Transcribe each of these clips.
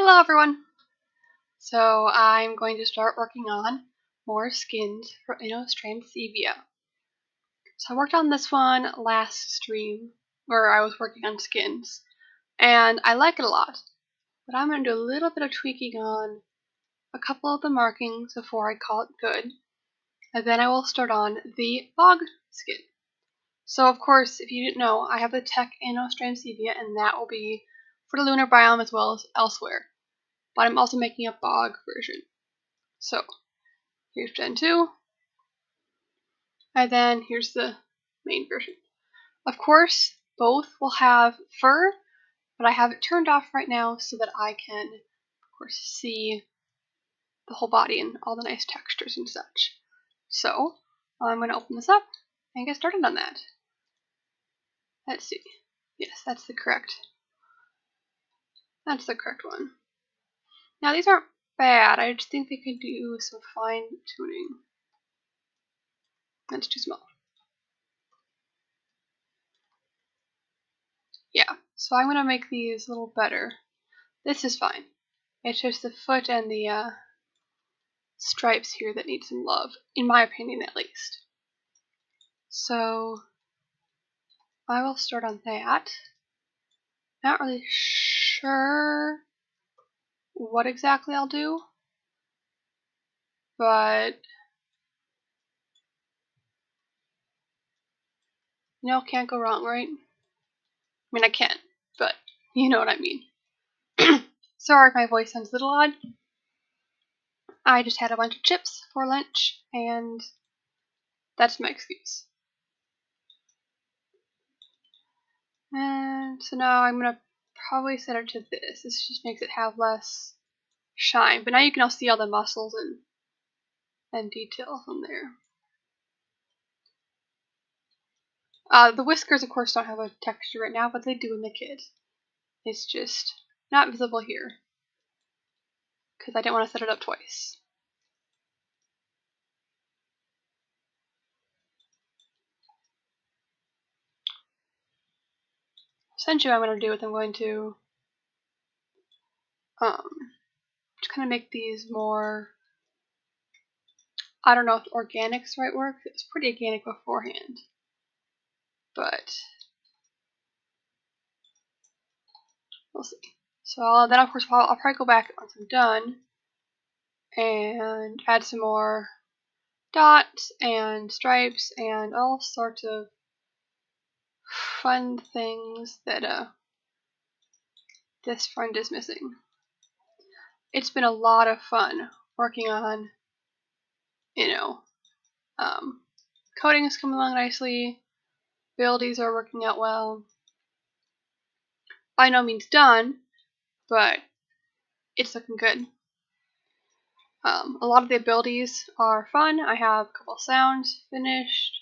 Hello everyone! So I'm going to start working on more skins for Inostrancevia. So I worked on this one last stream where I was working on skins, and I like it a lot. But I'm going to do a little bit of tweaking on a couple of the markings before I call it good, and then I will start on the bog skin. So of course, if you didn't know, I have the tech Inostrancevia, and that will be for the lunar biome as well as elsewhere. But I'm also making a bog version. So here's Gen 2, and then here's the main version. Of course, both will have fur, but I have it turned off right now so that I can, of course, see the whole body and all the nice textures and such. So I'm going to open this up and get started on that. Let's see. Yes, that's the correct one. Now these aren't bad, I just think they could do some fine tuning. That's too small. Yeah, so I'm going to make these a little better. This is fine. It's just the foot and the stripes here that need some love, in my opinion at least. So I will start on that. Not really sure what exactly I'll do, but can't go wrong, right? I mean, I can, but you know what I mean. Sorry if my voice sounds a little odd. I just had a bunch of chips for lunch, and that's my excuse. And so now I'm gonna probably set it to this. This just makes it have less shine, but now you can all see all the muscles and details on there. The whiskers, of course, don't have a texture right now, but they do in the kit. It's just not visible here because I didn't want to set it up twice. Essentially, what I'm going to do is I'm going to just kind of make these more. I don't know if organic's the right word. It was pretty organic beforehand, but we'll see. So then, of course, I'll probably go back once I'm done and add some more dots and stripes and all sorts of fun things that this friend is missing. It's been a lot of fun working on, coding is coming along nicely, buildies are working out well. By no means done, but it's looking good. A lot of the abilities are fun. I have a couple sounds finished.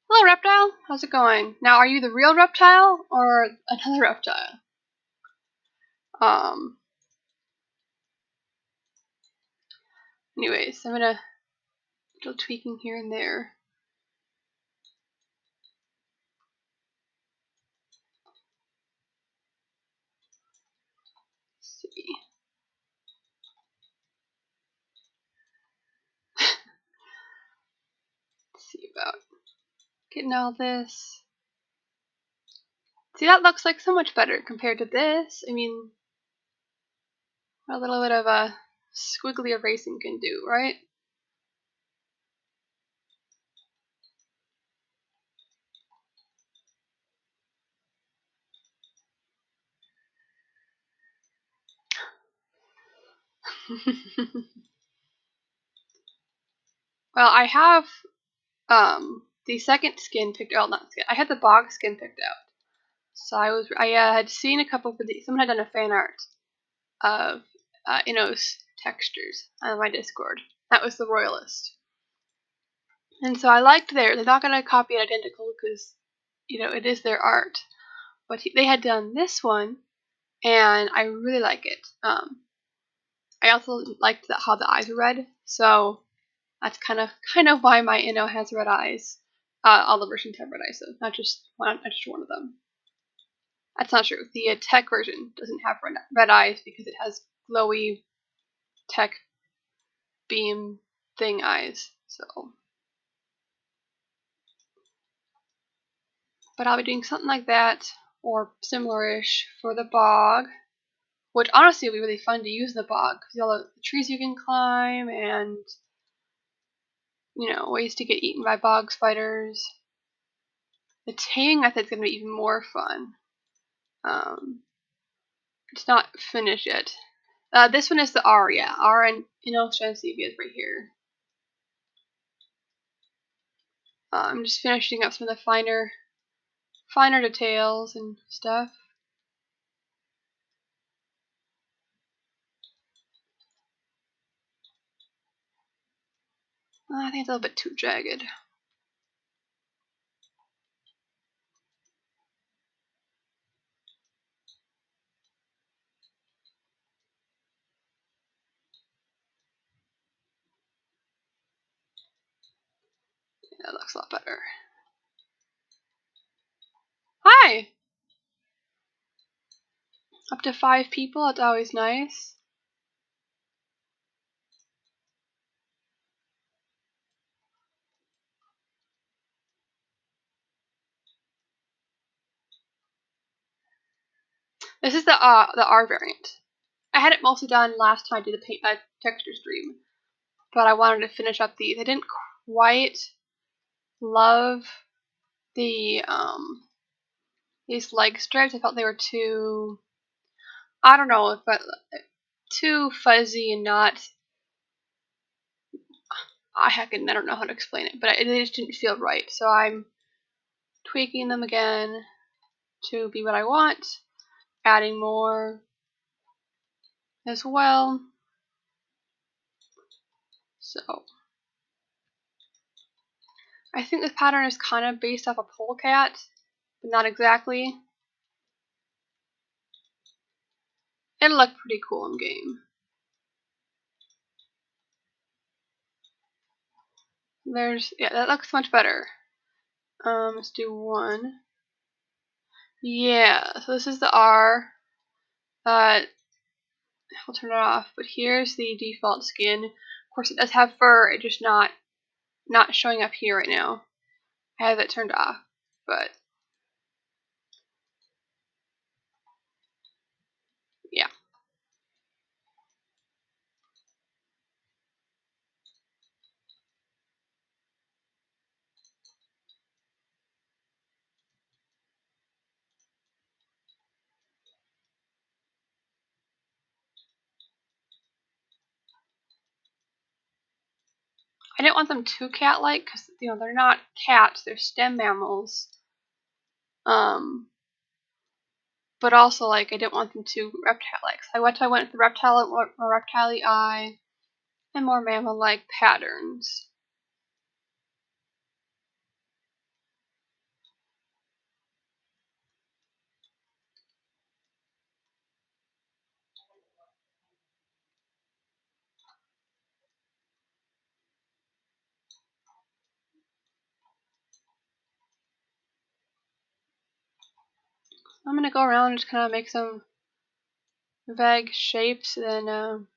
Hello, reptile. How's it going? Now, are you the real reptile or another reptile? Anyways, I'm gonna do a little tweaking here and there. Let's see. Let's see about getting all this. See, that looks like so much better compared to this. I mean, a little bit of a squiggly erasing can do, right? Well, I have the second skin picked out. Not skin. I had the bog skin picked out. So I had seen a couple of these. Someone had done a fan art of Inno's textures on my Discord. That was the Royalist. And so I liked theirs. They're not going to copy it identical because, it is their art. But they had done this one, and I really like it. I also liked how the eyes are red, so that's kind of why my Inno has red eyes. All the versions have red eyes, so not just one of them. That's not true. The tech version doesn't have red eyes because it has glowy tech beam thing eyes. So, but I'll be doing something like that or similar-ish for the bog, which honestly will be really fun to use the bog because all the trees you can climb and ways to get eaten by bog spiders. The taming method's gonna be even more fun. It's not finished yet. This one is the R, yeah. R and Inostrancevia is right here. I'm just finishing up some of the finer details and stuff. I think it's a little bit too jagged. Yeah, that looks a lot better. Hi! Up to 5 people, it's always nice. This is the R variant. I had it mostly done last time I did the paint texture stream, but I wanted to finish up these. I didn't quite love the these leg stripes. I felt they were too, I don't know, but too fuzzy and not. I don't know how to explain it, but it just didn't feel right. So I'm tweaking them again to be what I want, adding more as well. So I think this pattern is kind of based off a polecat, but not exactly. It'll look pretty cool in game. Yeah, that looks much better. Let's do one. Yeah, so this is the R. I'll turn it off, but here's the default skin. Of course, it does have fur, it's just not showing up here right now. I have it turned off, but yeah. I didn't want them too cat-like because they're not cats; they're stem mammals. But also I didn't want them too reptile-like. So I went with the more reptile-y eye and more mammal-like patterns. I'm gonna go around and just kind of make some vague shapes and then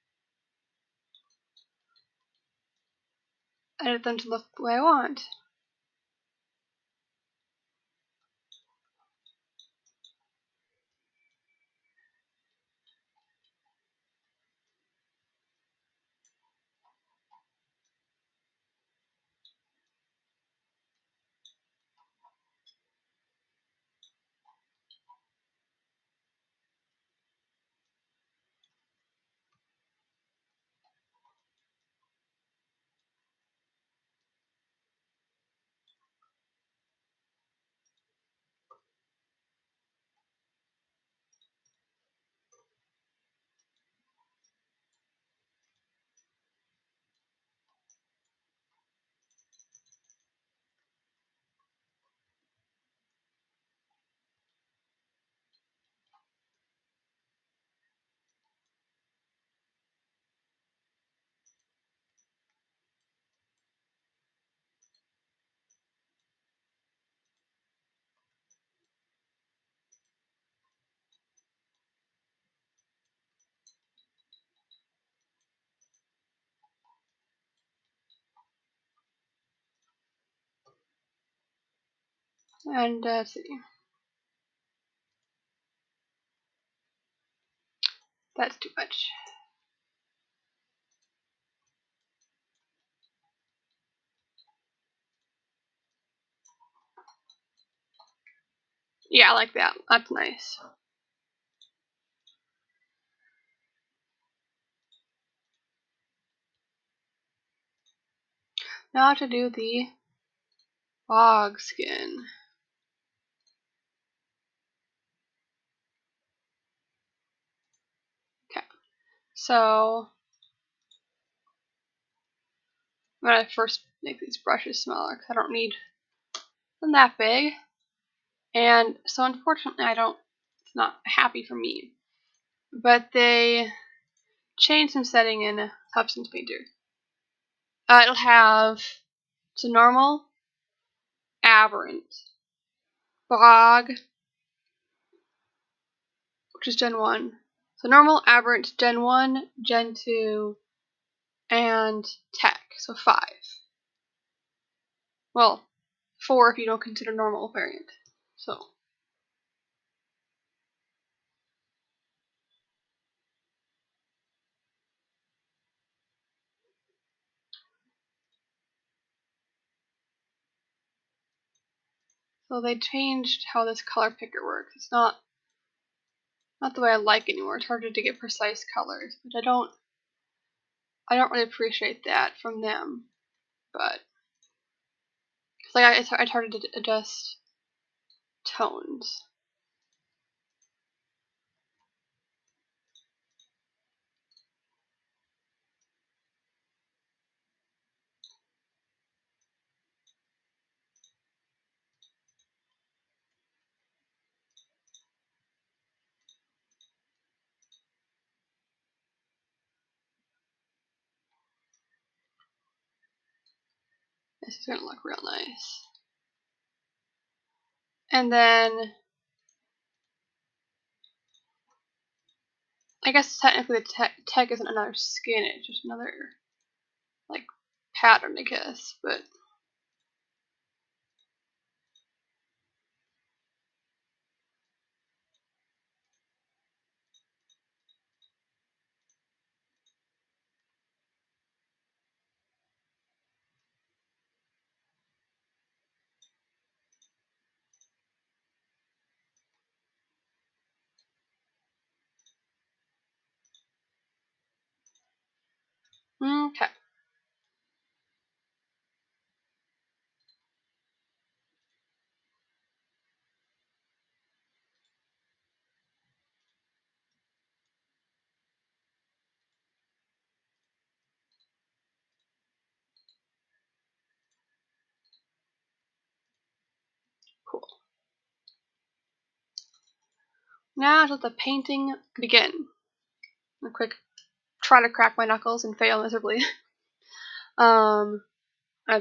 edit them to look the way I want. And let's see. That's too much. Yeah, I like that. That's nice. Now to do the bog skin. Okay, so I'm gonna first make these brushes smaller because I don't need them that big. And so unfortunately it's not happy for me. But they changed some setting in Substance Painter. It'll have the normal, aberrant, bog, which is Gen 1. So normal, aberrant, Gen 1, Gen 2, and tech, so 5. Well, 4 if you don't consider normal variant. So they changed how this color picker works. It's not the way I like anymore. It's harder to get precise colors, which I don't really appreciate that from them. But it's like it's harder to adjust tones. This is gonna look real nice. And then I guess technically the tech isn't another skin, it's just another like pattern, I guess, but okay. Cool. Now let the painting begin. A quick try to crack my knuckles and fail miserably. And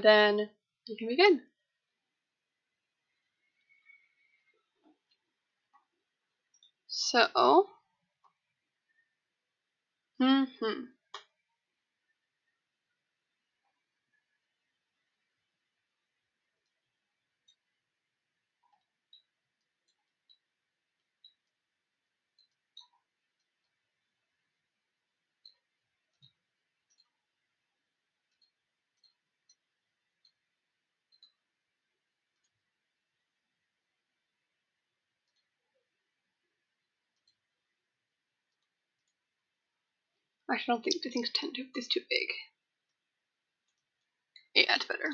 then you can begin. So, actually, I don't think the thing's is too big. Yeah, it's better.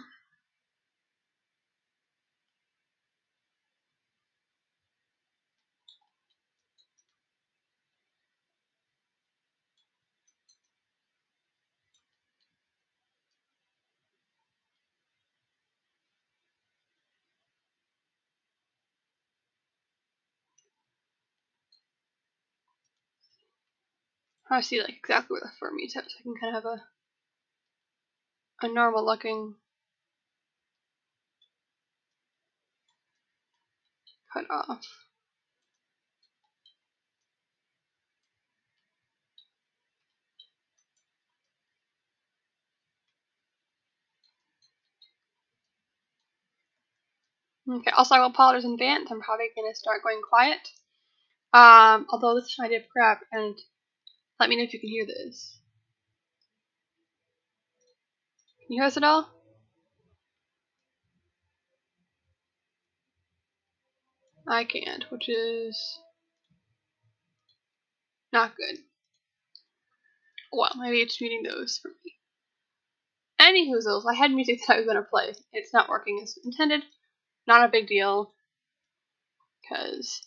I see like exactly where the fur meets up, so I can kind of have a normal looking cut off. Okay, also I will apologize in advance. I'm probably gonna start going quiet. Although this is an idea of crap, and let me know if you can hear this. Can you hear us at all? I can't, which is not good. Well, maybe it's muting those for me. Anywhoozles, I had music that I was gonna play. It's not working as intended. Not a big deal, because,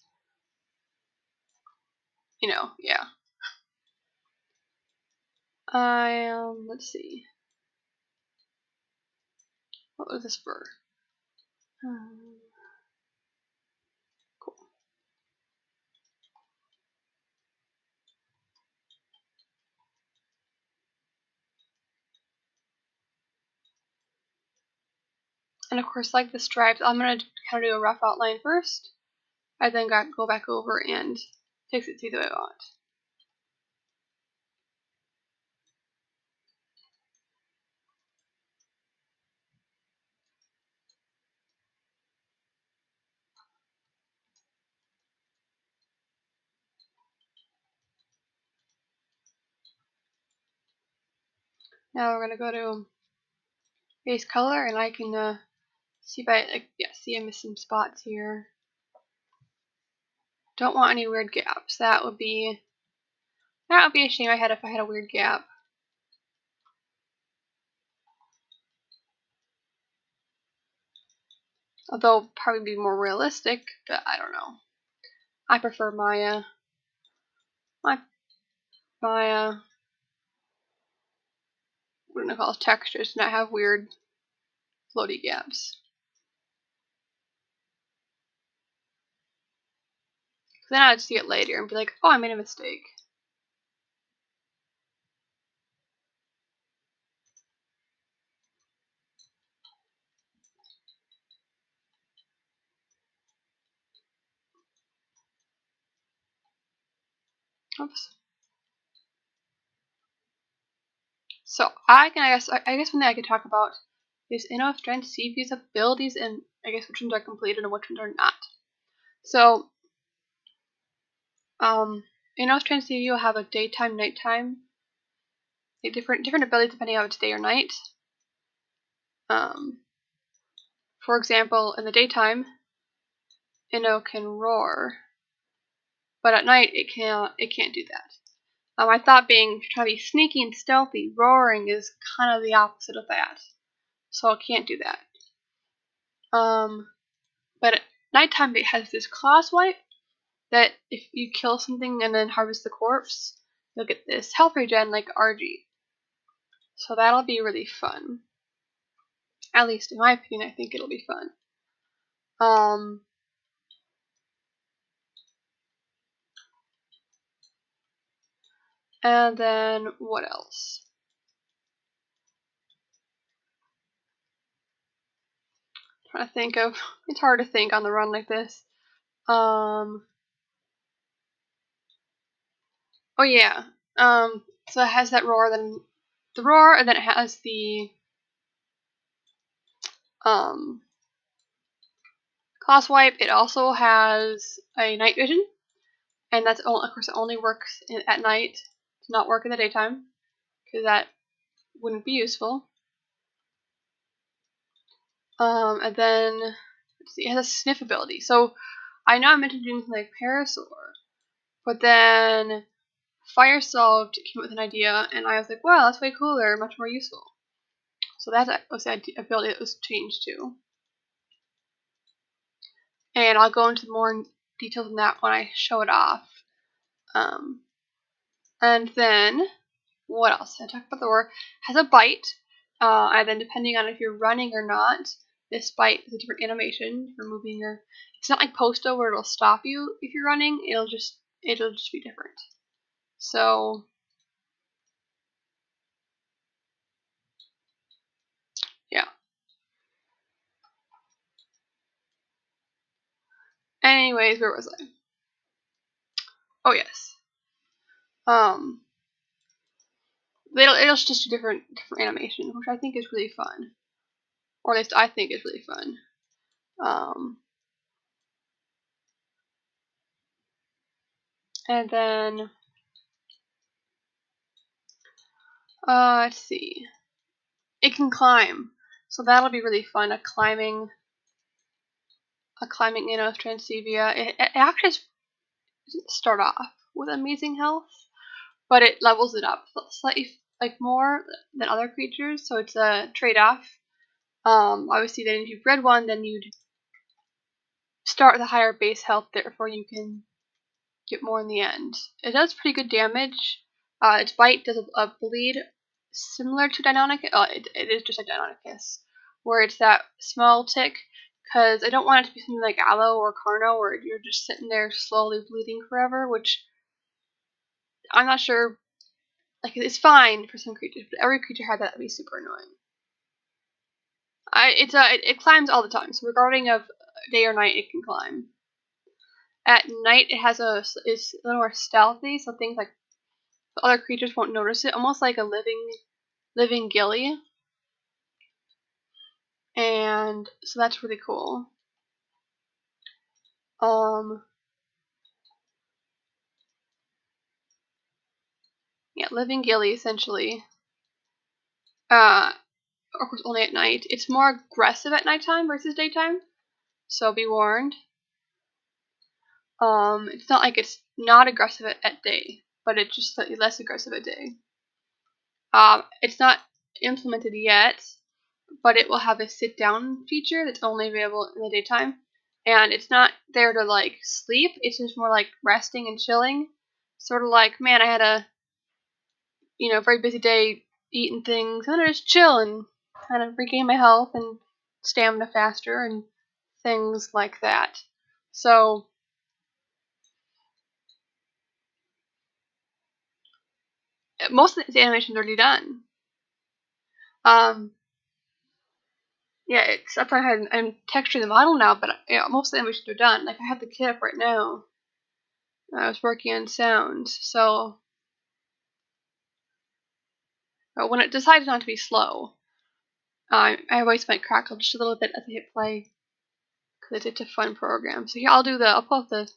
you know, yeah. Let's see. What was this for? Cool. And of course, like the stripes, I'm gonna kind of do a rough outline first. I then go back over and fix it to the way I want. Now we're gonna go to base color, and I can see if I missed some spots here. Don't want any weird gaps. That would be a shame if I had a weird gap. Although probably be more realistic, but I don't know. I prefer my what do I call it, textures to not have weird floaty gaps. Then I'd see it later and be like, oh, I made a mistake. Oops. So I guess one thing I could talk about is Inostrancevia abilities, and I guess which ones are completed and which ones are not. So Inostrancevia will have a daytime, nighttime, like different abilities depending on if it's day or night. For example, in the daytime, Inno can roar, but at night it can't do that. My thought being, if you're trying to be sneaky and stealthy, roaring is kind of the opposite of that, so it can't do that. But at nighttime it has this claw swipe that if you kill something and then harvest the corpse, you'll get this health regen like RG. So that'll be really fun. At least in my opinion, I think it'll be fun. And then what else? I'm trying to think of. It's hard to think on the run like this. Oh yeah. So it has that roar, then the roar, and then it has the claw swipe. It also has a night vision, and that's of course it only works at night. It does not work in the daytime because that wouldn't be useful. And then let's see, it has a sniff ability. So I know I meant to do something like Parasaur, but then Firesolved came up with an idea, and I was like, well, that's way cooler, much more useful. So that was the ability that was changed to. And I'll go into more details on that when I show it off. And then, what else? I talked about the roar. It has a bite, and then depending on if you're running or not, this bite is a different animation for moving your. It's not like Posto where it'll stop you if you're running. It'll just be different. So yeah. Anyways, where was I? Oh yes. It'll just do different animation, which I think is really fun, or at least I think is really fun. And then, let's see. It can climb, so that'll be really fun. A climbing Inostrancevia. It actually doesn't start off with amazing health, but it levels it up slightly, like more than other creatures. So it's a trade-off. Obviously, then if you bred one, then you'd start with a higher base health. Therefore, you can get more in the end. It does pretty good damage. Its bite does a bleed similar to Deinonychus. It is just like Deinonychus, where it's that small tick. Because I don't want it to be something like Aloe or Carno, where you're just sitting there slowly bleeding forever, which I'm not sure. Like, it's fine for some creatures, but every creature had that would be super annoying. It climbs all the time, so regarding of day or night, it can climb. At night, it's a little more stealthy, so things like other creatures won't notice it, almost like a living gilly. And so that's really cool. Yeah, living gilly essentially. Of course, only at night. It's more aggressive at nighttime versus daytime, so be warned. It's not like it's not aggressive at day, but it's just slightly less aggressive at day. It's not implemented yet, but it will have a sit down feature that's only available in the daytime. And it's not there to like sleep, it's just more like resting and chilling. Sort of like, man, I had a very busy day eating things, and then I just chill and kind of regain my health and stamina faster and things like that. So most of the animation's already done. Yeah, except I'm texturing the model now, but most of the animations are done. Like, I have the kit up right now. I was working on sounds, so when it decides not to be slow, I always might crackle just a little bit as I hit play, because it's a fun program. So here I'll pull up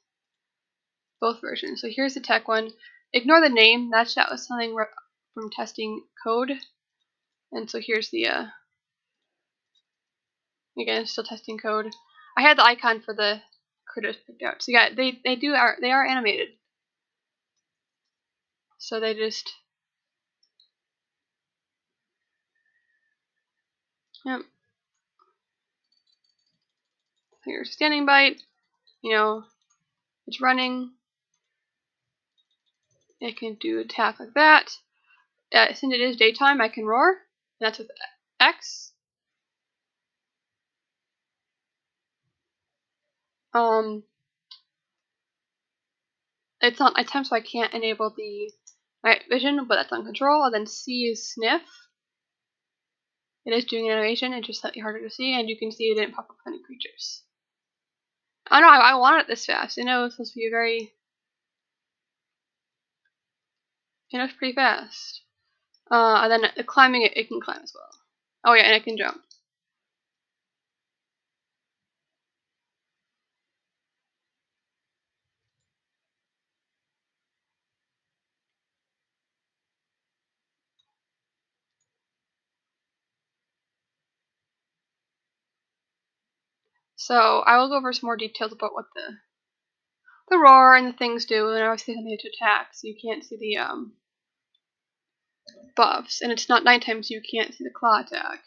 both versions. So here's the tech one. Ignore the name. That was something from testing code, and so here's the again, still testing code. I had the icon for the critters picked out. So yeah, they are animated. So they just, yep. Here's standing bite. It's running. It can do attack like that. Since it is daytime, I can roar. And that's with X. It's not nighttime, so I can't enable the night vision, but that's on control. And then C is sniff. It is doing an animation, it's just slightly harder to see, and you can see it didn't pop up any creatures. I don't know, I want it this fast. I know it's supposed to be it's pretty fast. And then the climbing, it can climb as well. Oh yeah, and it can jump. So I will go over some more details about what the roar and the things do, and obviously something to attack, so you can't see the buffs, and it's not nighttime, so you can't see the claw attack.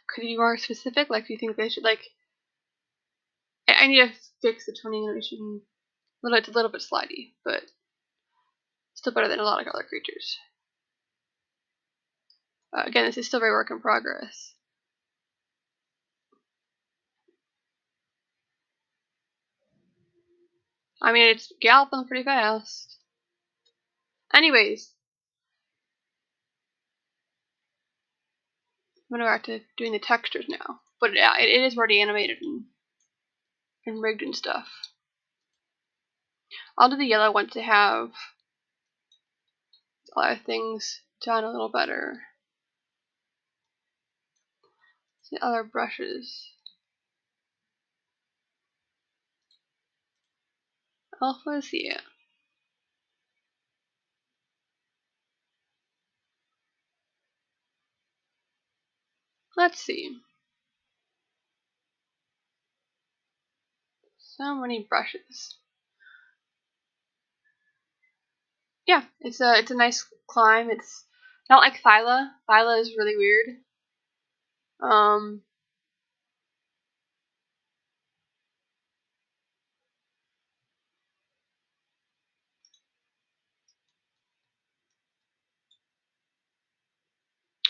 Could you be more specific? Like, do you think they should, like, I need to fix the toning animation. It's a little bit slidey, but still better than a lot of other creatures. Again, this is still very work in progress. I mean, it's galloping pretty fast. Anyways, I'm gonna go back to doing the textures now. But yeah, it is already animated and rigged and stuff. I'll do the yellow one to have a lot of things done a little better. The other brushes. Alphas, yeah. Let's see. So many brushes. Yeah, it's a nice climb. It's not like Thyla. Thyla is really weird.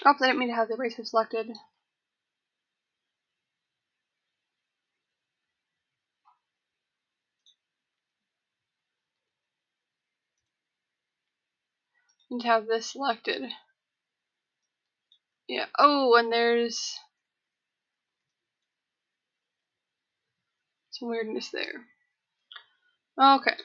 Oh, I didn't mean to have the eraser selected. I need to have this selected. Yeah. Oh, and there's some weirdness there. Okay.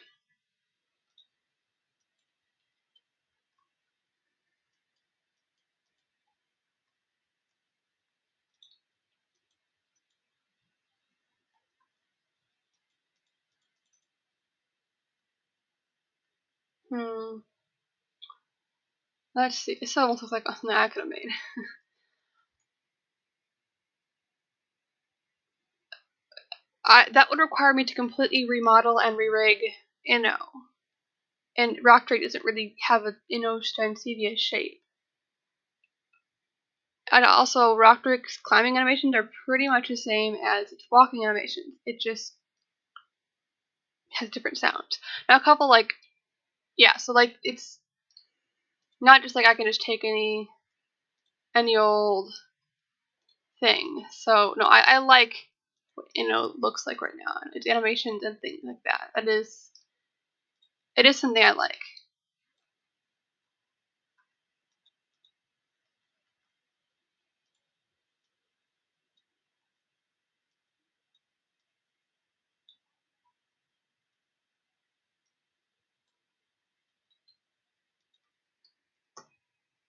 Let's see. This almost looks like something I could have made. That would require me to completely remodel and re-rig Inno. And Rock Drake doesn't really have a Inostrancevia shape. And also, Rock Drake's climbing animations are pretty much the same as its walking animations. It just has different sounds. Now, a couple, like, yeah, so, like, it's not just like I can just take any old thing. So, no, I like what looks like right now. Its animations and things like that. It is something I like.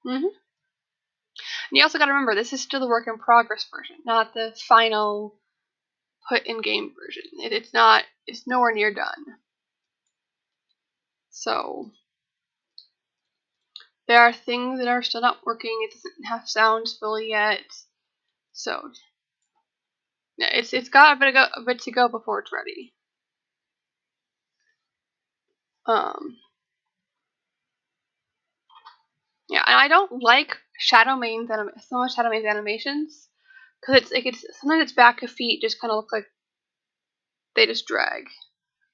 And you also got to remember, this is still the work in progress version, not the final put in game version. It's nowhere near done. So there are things that are still not working. It doesn't have sounds fully yet. So yeah, it's got a bit to go before it's ready. Yeah, and I don't like Shadowmane's animations because it's sometimes its back of feet just kind of look like they just drag.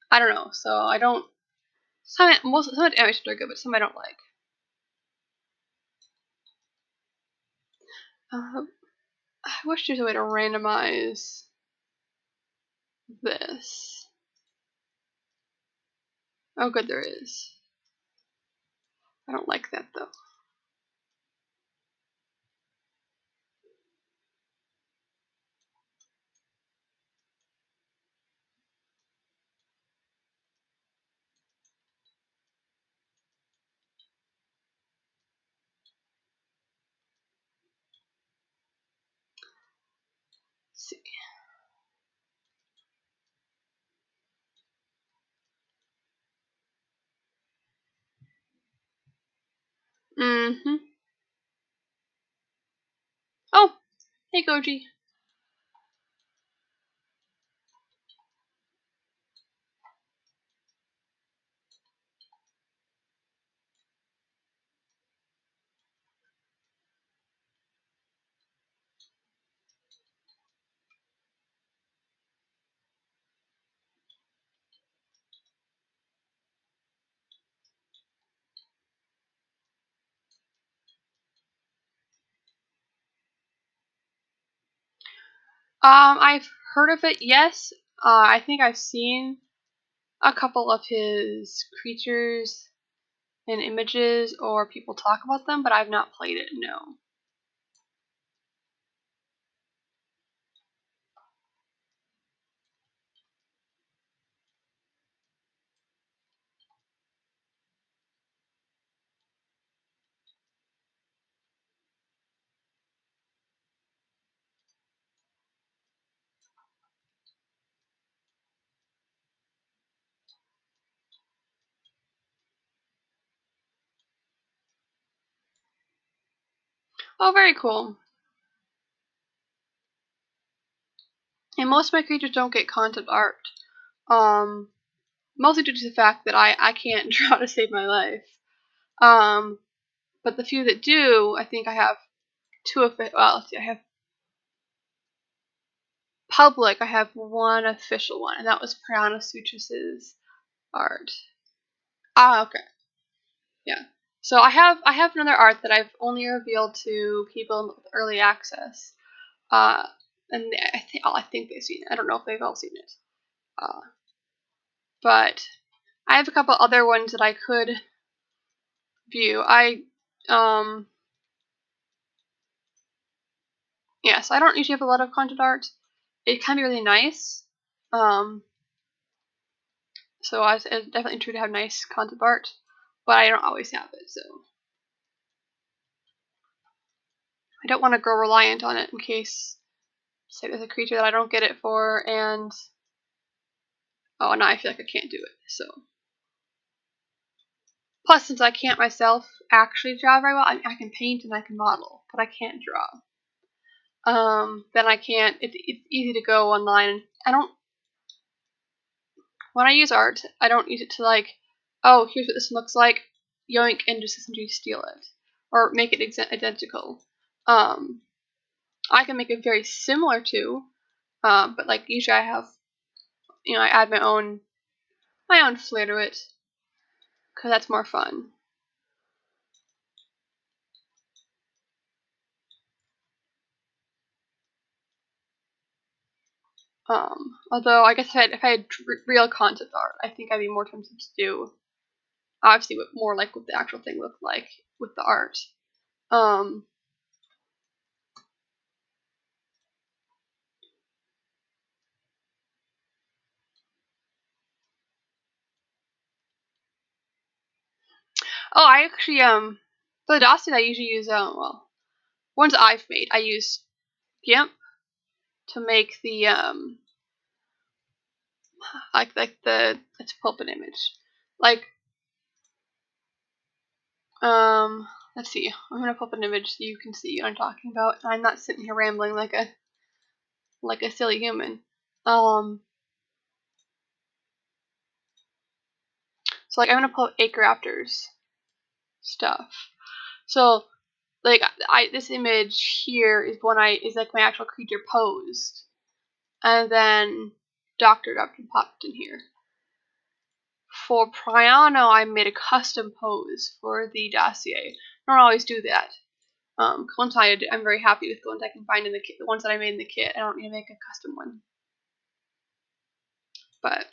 I don't know. So I don't. Some animations are good, but some I don't like. I wish there's a way to randomize this. Oh, good, there is. I don't like that though. Let's see. Oh, hey Goji. I've heard of it. Yes. I think I've seen a couple of his creatures and images, or people talk about them, but I've not played it. No. Oh, very cool. And most of my creatures don't get concept art. Mostly due to the fact that I can't draw to save my life. But the few that do, I think I have two of it. Well, let's see, I have public. I have one official one, and that was Inostrancevia art. Ah, okay, yeah. So I have another art that I've only revealed to people with early access. Uh, and I think they've seen it. I don't know if they've all seen it. But I have a couple other ones that I could view. Yes, I don't usually have a lot of concept art. It can be really nice. So it's definitely true to have nice concept art, but I don't always have it, so I don't want to grow reliant on it in case, say, there's a creature that I don't get it for, and oh, now I feel like I can't do it. So plus, since I can't myself actually draw very well, I can paint and I can model, but I can't draw. Then I can't. It's easy to go online, and I don't. When I use art, I don't use it to like, oh, here's what this looks like, yoink, and just essentially steal it or make it identical. I can make it very similar to, but like usually I have, I add my own flair to it because that's more fun. Although I guess if I had real concept art, I think I'd be more tempted to do obviously more like what the actual thing looked like with the art. Um, I actually for the dossier I usually use ones I've made I use GIMP to make the like the let's pull up an image like let's see, I'm gonna pull up an image so you can see what I'm talking about and I'm not sitting here rambling like a silly human. So like I'm gonna pull up Acre Raptors stuff. So like this image here is is like my actual creature posed, and then Doctor popped in here. For Priano, I made a custom pose for the dossier. I don't always do that. Once I'm very happy with the ones I can find in the kit. The ones that I made in the kit, I don't need to make a custom one. But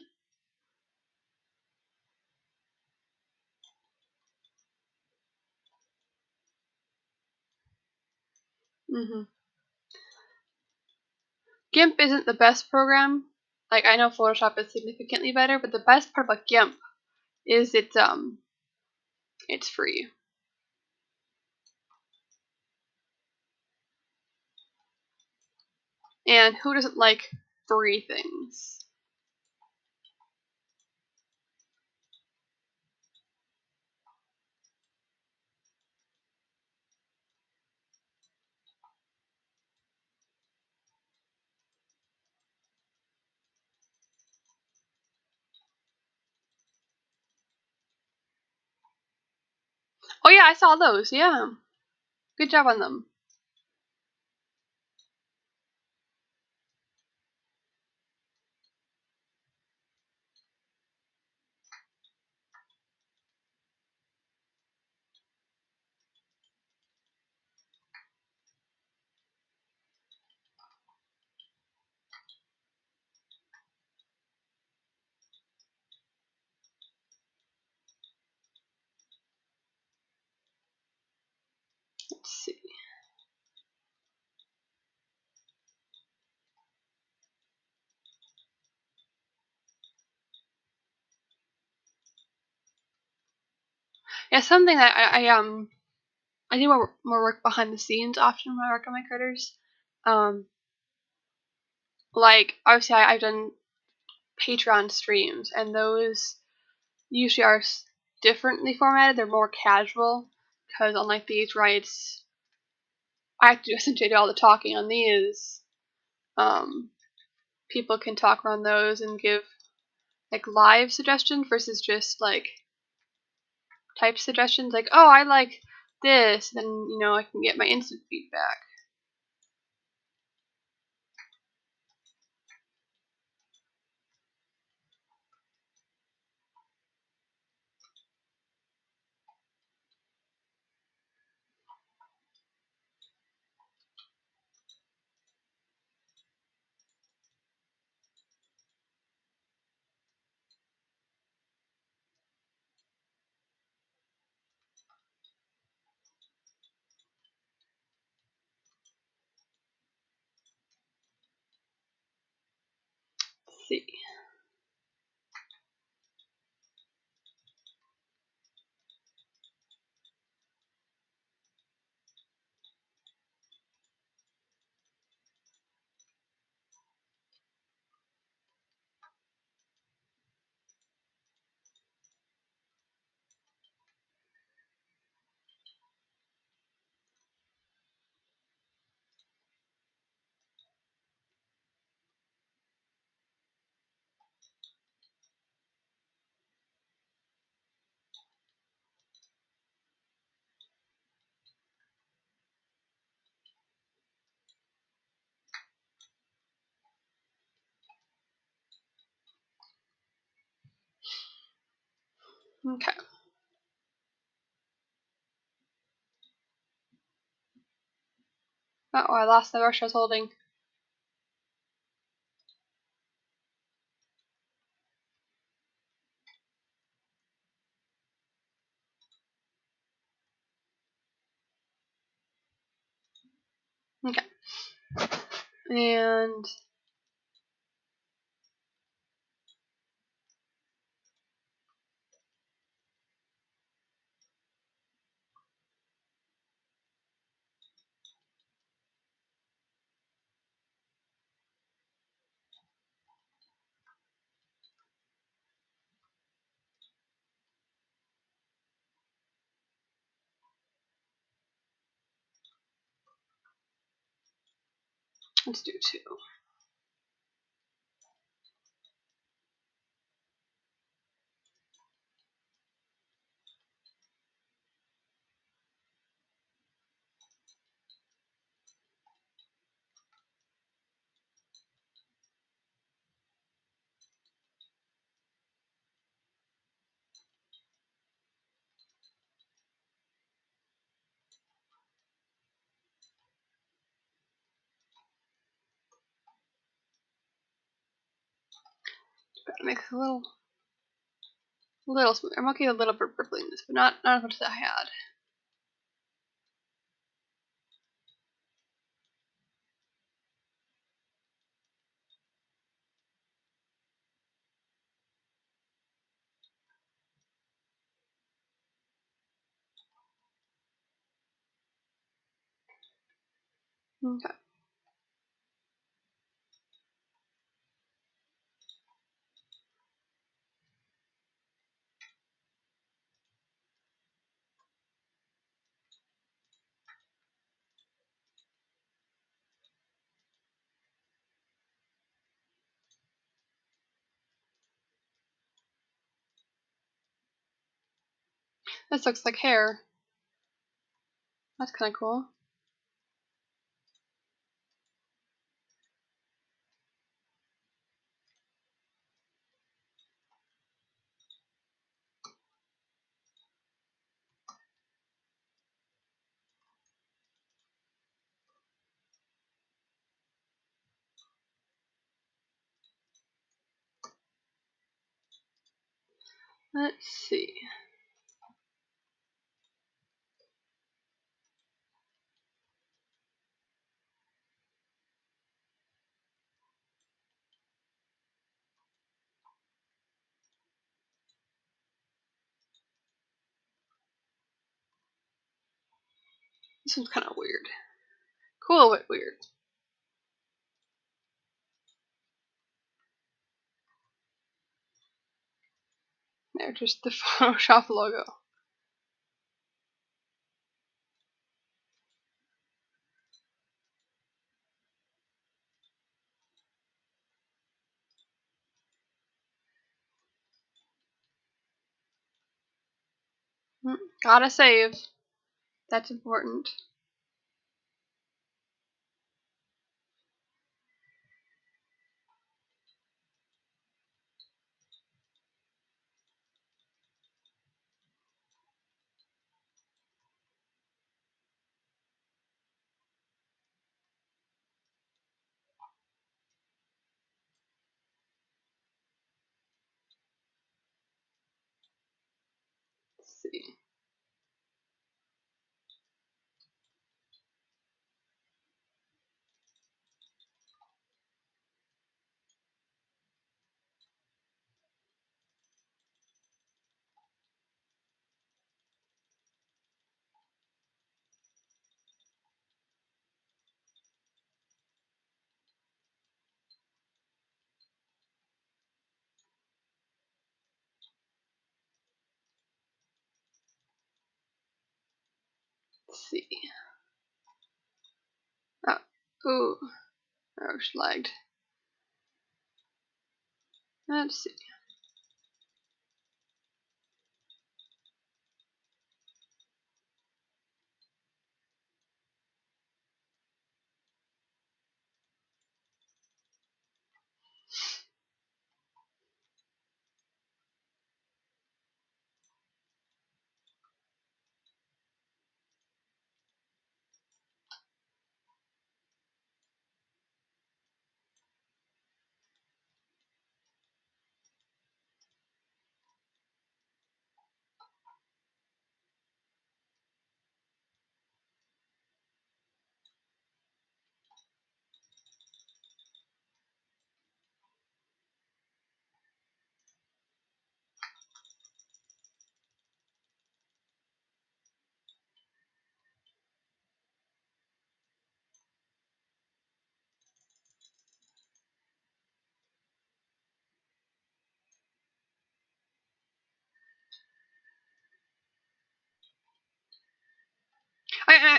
GIMP isn't the best program. Like I know Photoshop is significantly better, but the best part about GIMP is it's free. And who doesn't like free things? Oh yeah, I saw those. Yeah, good job on them. Let's see. Yeah, something that I do more work behind the scenes often when I work on my critters. Like obviously I've done Patreon streams, and those usually are differently formatted. They're more casual because unlike these, right? I have to essentially do all the talking on these. People can talk around those and give like live suggestions versus just like type suggestions. Like, oh, I like this, then I can get my instant feedback. Let's see. Okay. Oh, I lost the brush I was holding. Okay. And let's do 2. Gotta make it a little smoother. I'm okay with a little bit rippling this, but not as much as I had. Okay. This looks like hair. That's kind of cool. Let's see. This one's kind of weird. Cool, but weird. There, just the Photoshop logo. Gotta save. That's important. Let's see. Let's see. Oh, ooh, I was lagged. Let's see.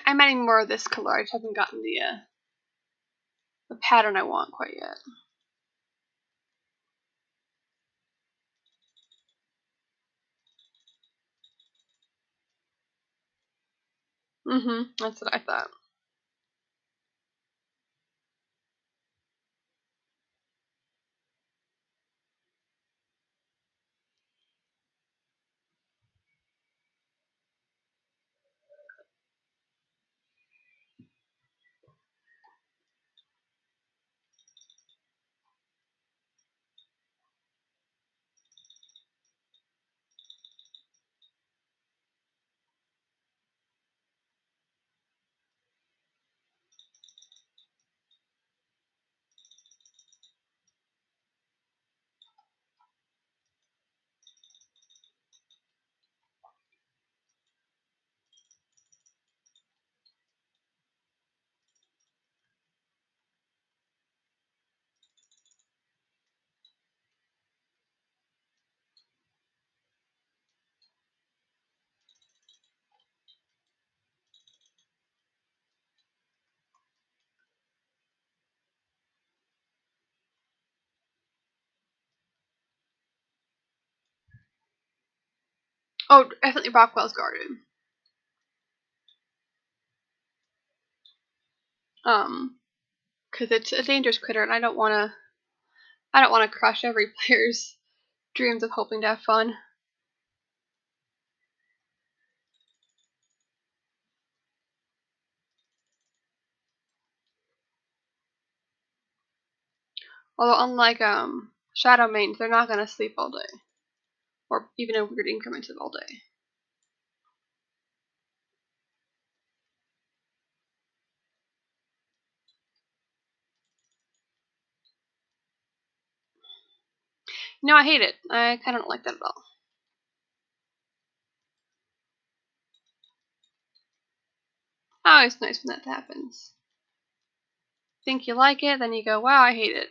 I'm adding more of this color. I just haven't gotten the pattern I want quite yet. That's what I thought. Oh, definitely Rockwell's Garden. Because it's a dangerous critter, and I don't wanna crush every player's dreams of hoping to have fun. Although unlike Shadow Mains, they're not gonna sleep all day, or even in weird increments of all day. No, I hate it. I kind of don't like that at all. Oh, it's nice when that happens. Think you like it, then you go, wow, I hate it.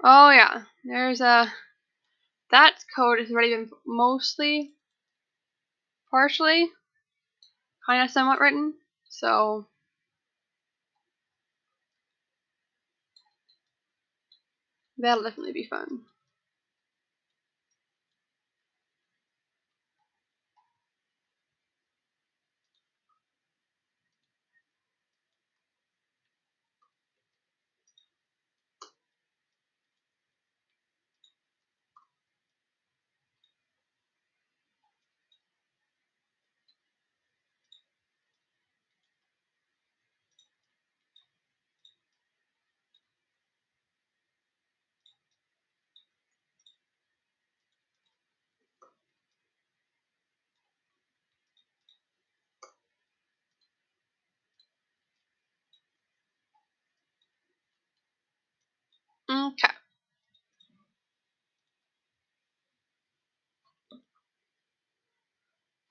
Oh yeah, there's that code has already been mostly, partially, kind of somewhat written. So That'll definitely be fun. Okay.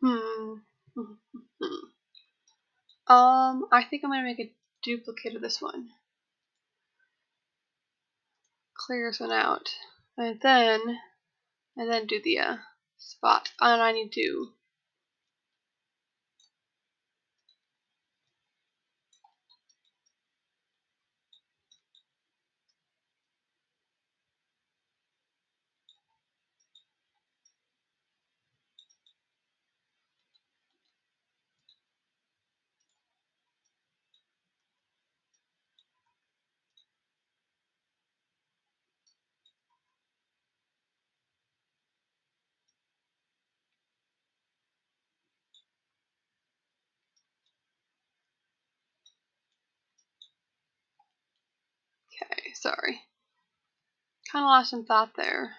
Hmm. I think I'm gonna make a duplicate of this one. Clear this one out, and then do the spot. And I need to. Okay, sorry. Kind of lost some thought there.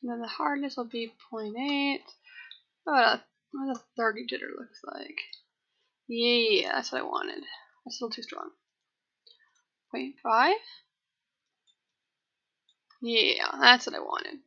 And then the hardness will be 0.8. What a 30 jitter looks like. Yeah, that's what I wanted. That's a little too strong. 0.5? Yeah, that's what I wanted.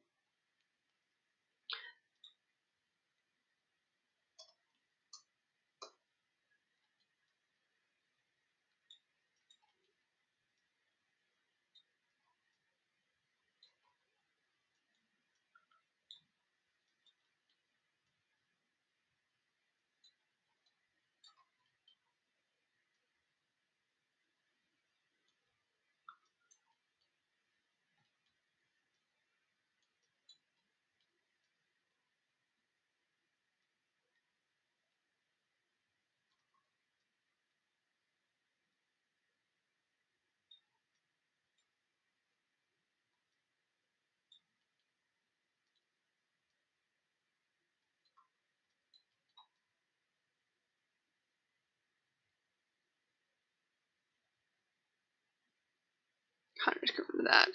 Kind of just get rid of that.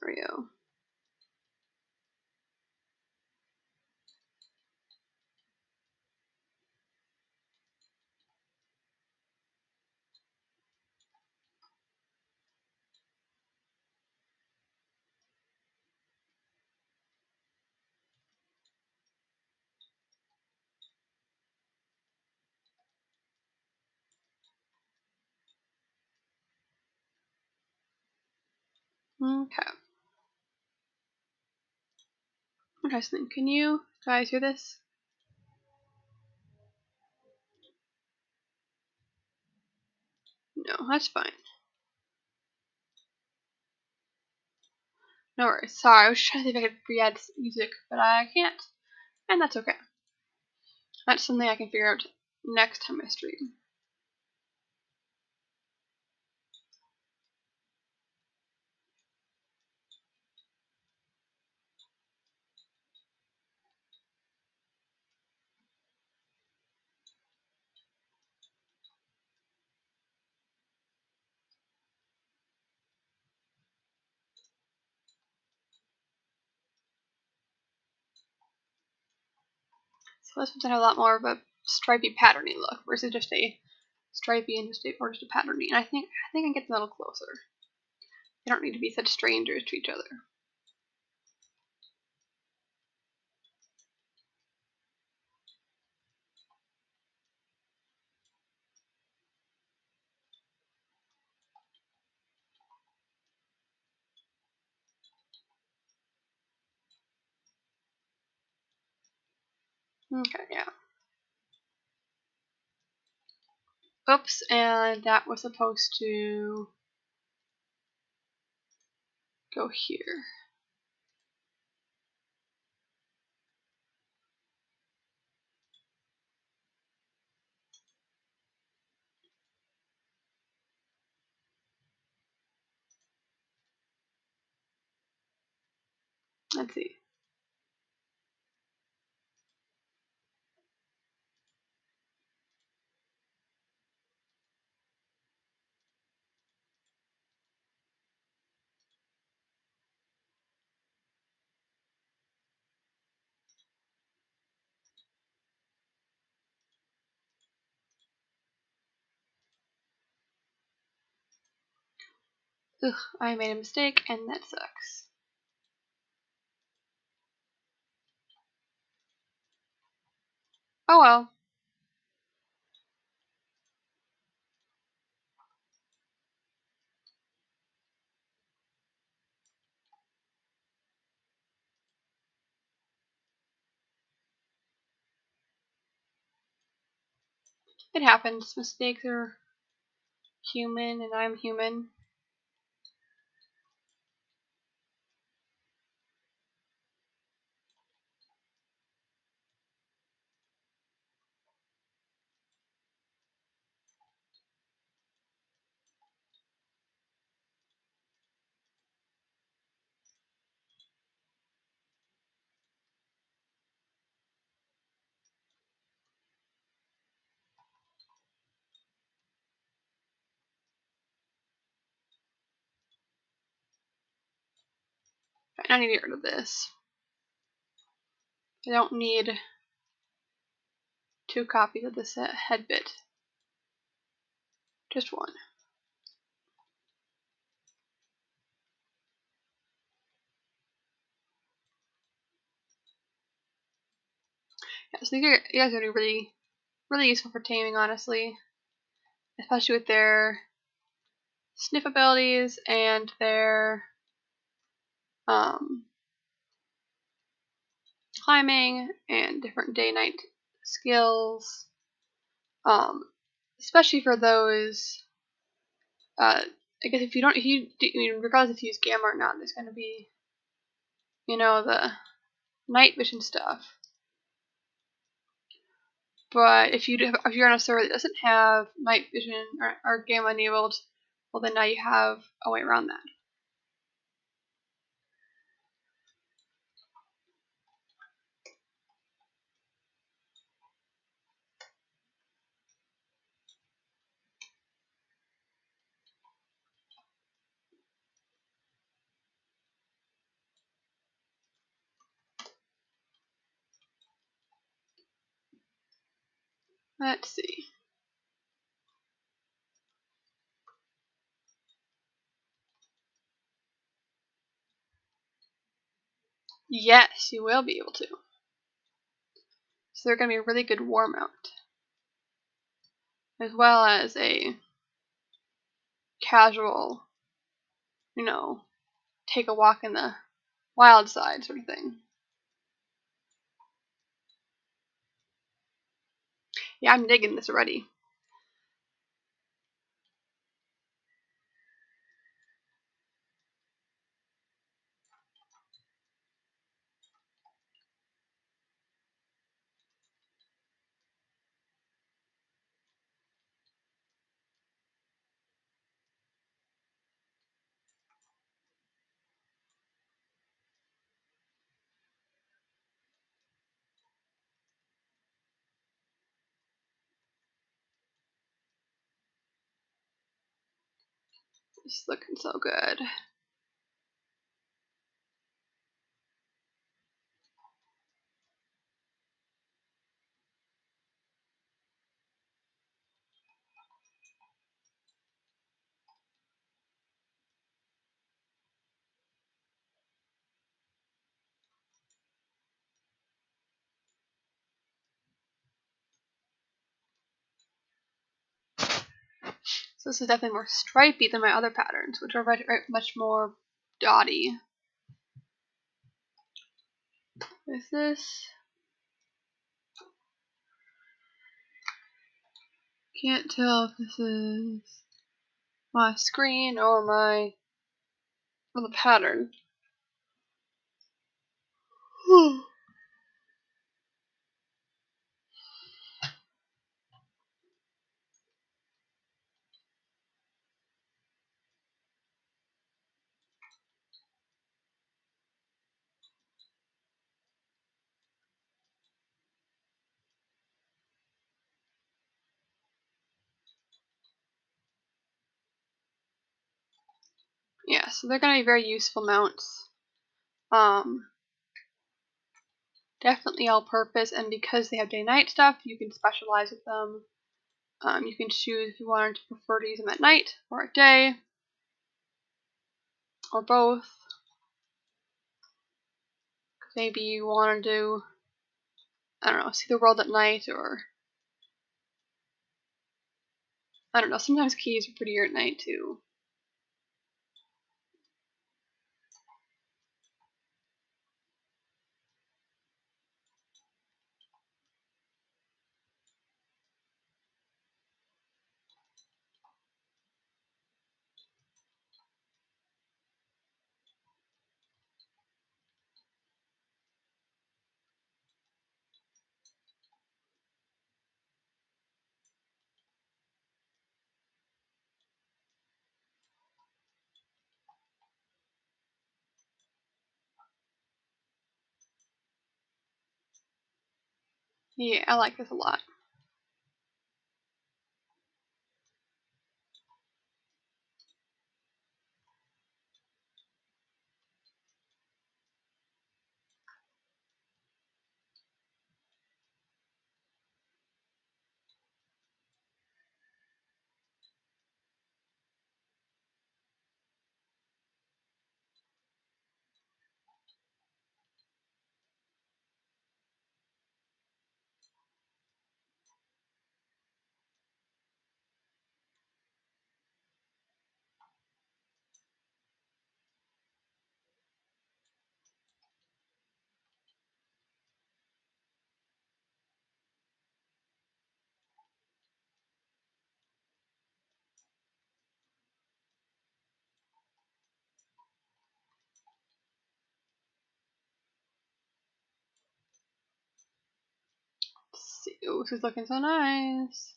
There we go. Okay. Okay, so then can you guys hear this? No, that's fine. No worries. Sorry, I was trying to see if I could re-add music, but I can't. And that's okay. That's something I can figure out next time I stream. So this one's gonna have a lot more of a stripy patterny look versus just a stripy and or just a patterny. And I think I can get them a little closer. They don't need to be such strangers to each other. Okay, yeah. Oops, and that was supposed to go here. Let's see. Ugh, I made a mistake, and that sucks. Oh well. It happens. Mistakes are human, and I'm human. Right, I need to get rid of this. I don't need 2 copies of this head bit. Just 1. Yeah, so you guys are going to be really useful for taming, honestly. Especially with their sniff abilities and their climbing and different day-night skills. Especially for those, I guess if you regardless if you use gamma or not, there's going to be, the night vision stuff. But if you're on a server that doesn't have night vision or gamma enabled, well then now you have a way around that. Let's see. Yes, you will be able to. So they're going to be a really good war mount, as well as a casual, take a walk in the wild side sort of thing. Yeah, I'm digging this already. It's looking so good. So this is definitely more stripy than my other patterns, which are much more dotty. Is this? Can't tell if this is my screen or the pattern. Yeah, so they're going to be very useful mounts. Definitely all-purpose, and because they have day-night stuff, you can specialize with them. You can choose if you wanted to prefer to use them at night or at day, or both. Maybe you want to do, I don't know, see the world at night, or I don't know, sometimes keys are prettier at night too. Yeah, I like this a lot. Let's see. Oh, this is looking so nice.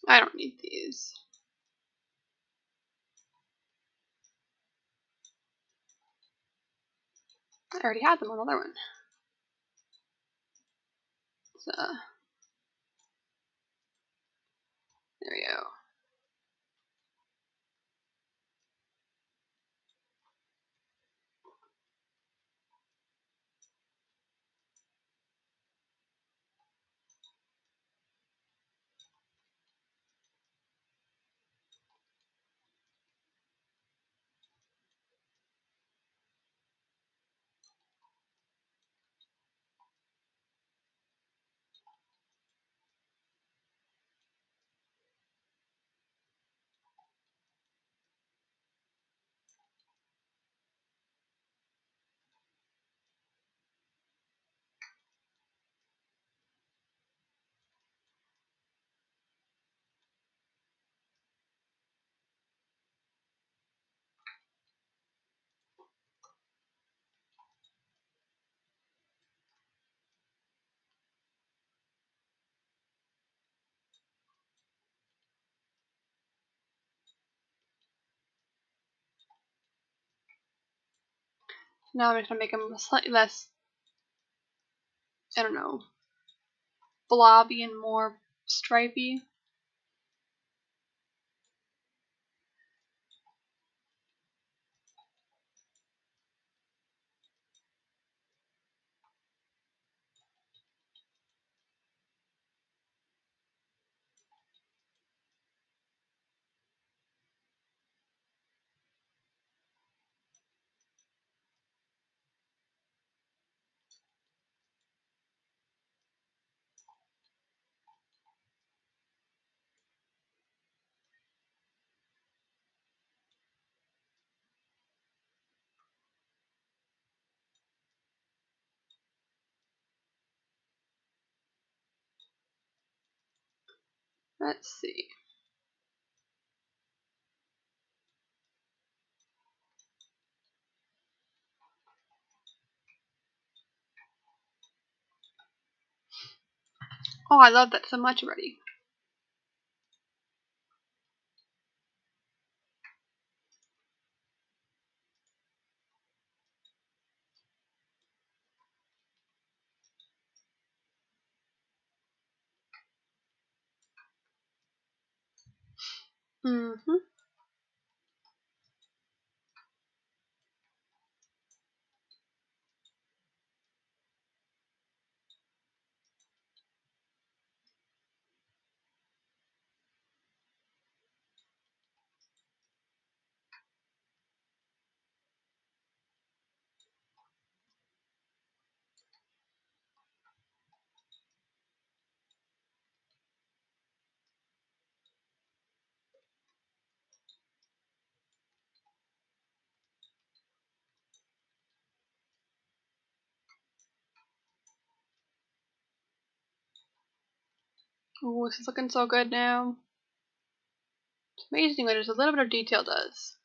I don't need these. I already had them on the other one. So, there we go. Now I'm just gonna make them slightly less, I don't know, blobby and more stripy. Let's see. Oh, I love that so much already. Mm-hmm. Oh, this is looking so good now. It's amazing what just a little bit of detail does.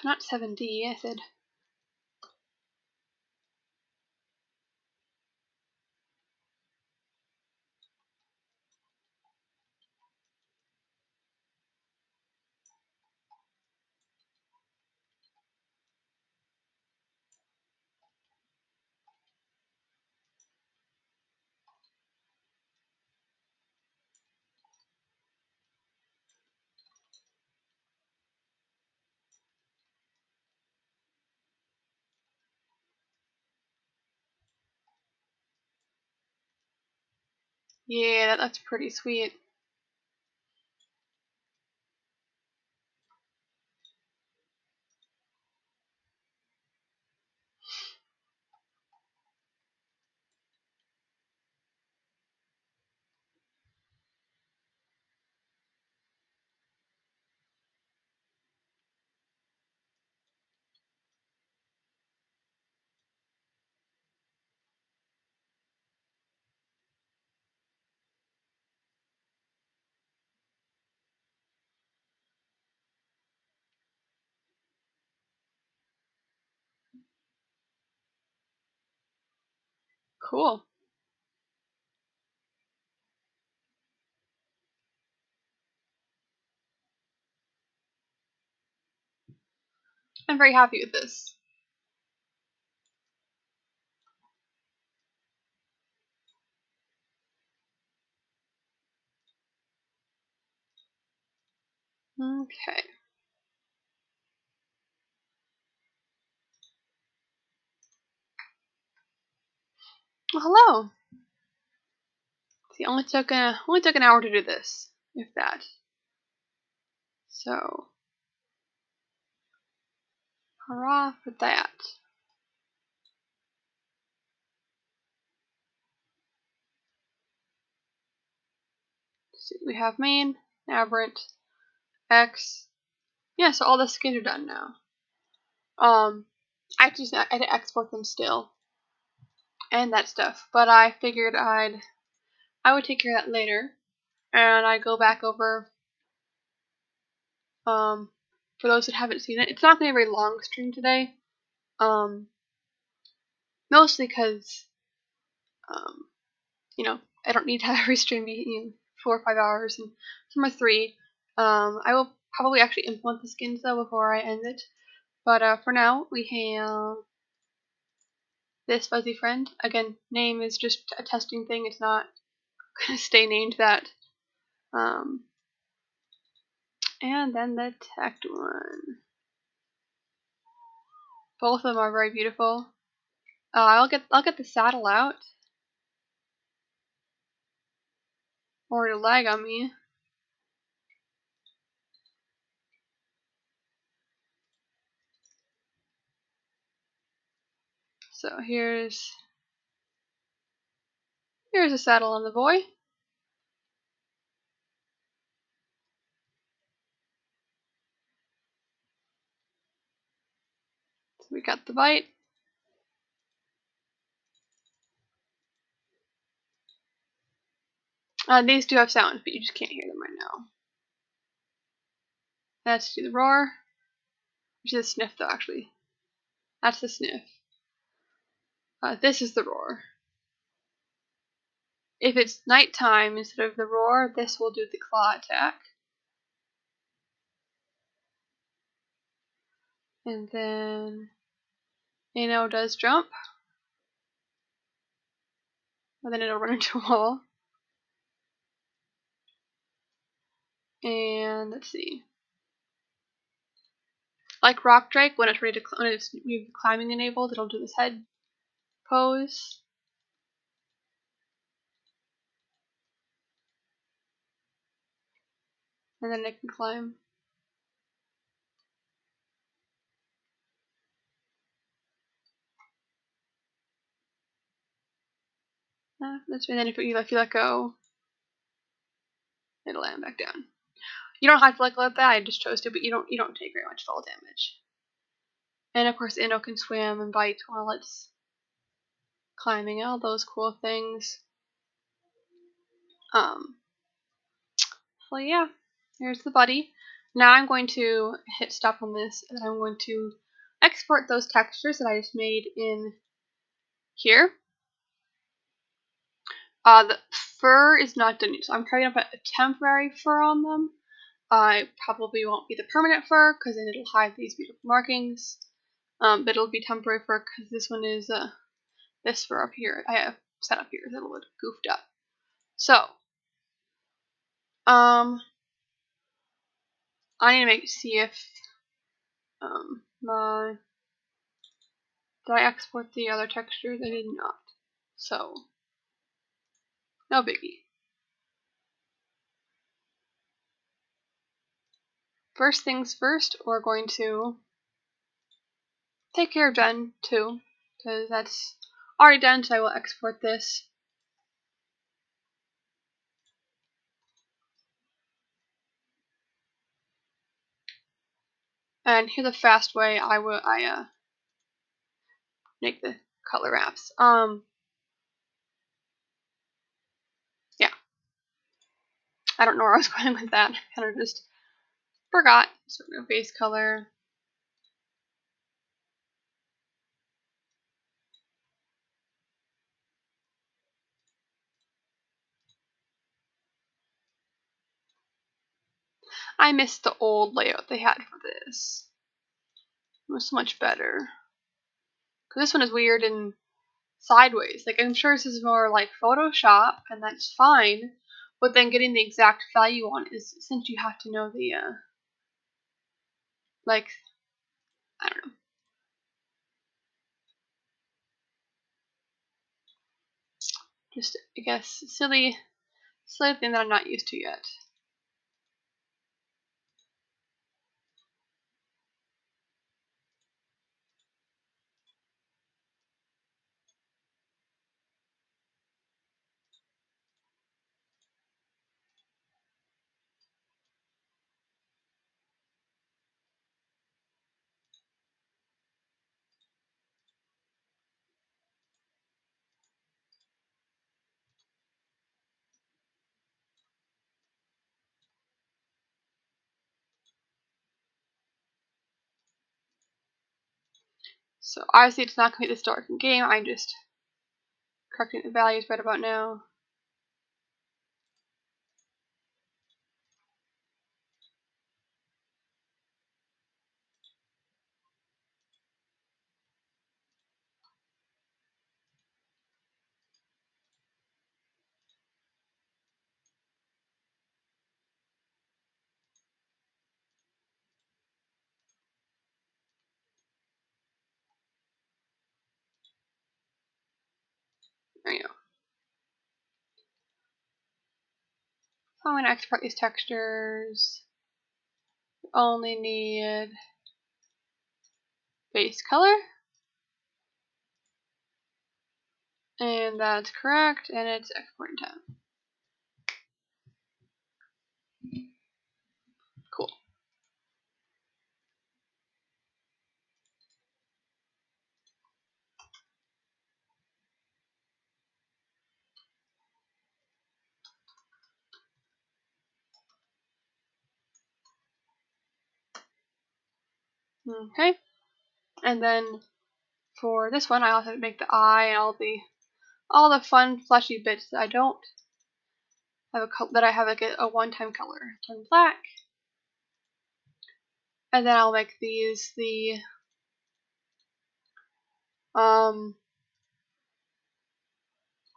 Not 7D, I said. Yeah, that's pretty sweet. Cool. I'm very happy with this. Okay. Well, hello. See, only took an hour to do this, if that. So, hurrah for that. So we have main, aberrant, X. Yeah, so all the skins are done now. I had to export them still and that stuff, but I figured I would take care of that later, and I go back over. For those that haven't seen it, it's not gonna be a very long stream today. Mostly because you know, I don't need to have every stream be 4 or 5 hours, and number 3, I will probably actually implement the skins though before I end it. But for now, we have this fuzzy friend. Again, name is just a testing thing. It's not gonna stay named that. And then the tacked one. Both of them are very beautiful. I'll get the saddle out, or to lag on me. So here's a saddle on the boy. So we got the bite. These do have sounds, but you just can't hear them right now. Let's do the roar. Which is a sniff, though, actually. That's the sniff. This is the roar. If it's nighttime instead of the roar, this will do the claw attack. And then Ino does jump. And then it'll run into a wall. And let's see. Like Rock Drake, when it's ready to when it's climbing enabled, it'll do this head pose. And then it can climb. And then if you let go, it'll land back down. You don't have to let that. I just chose to, but you don't take very much fall damage. And of course, Ino can swim and bite while it's climbing. All those cool things. So yeah, here's the buddy. Now I'm going to hit stop on this, and I'm going to export those textures that I just made in here. The fur is not done yet, so I'm trying to put a temporary fur on them. It probably won't be the permanent fur, because then it'll hide these beautiful markings. But it'll be temporary fur, because this one is this fur up here. I have set up here, it's a little bit goofed up. So, I need to see if did I export the other textures? I did not. So, no biggie. First things first, we're going to take care of Gen 2, because that's already done, so I will export this. And here's a fast way I make the color wraps. Yeah. I don't know where I was going with that. I kind of just forgot. So base color. I missed the old layout they had for this. It was so much better. Because this one is weird and sideways. Like, I'm sure this is more like Photoshop, and that's fine. But then getting the exact value on it is, since you have to know the, like, I don't know. Just, I guess, silly thing that I'm not used to yet. So obviously it's not going to be this dark in game, I'm just correcting the values right about now. There you go. So I'm going to export these textures. We only need base color. And that's correct, and it's exporting time. Cool. Okay. And then for this one, I also have to make the eye and all the fun fleshy bits that I don't have that I have like a one-time color. Turn black. And then I'll make these the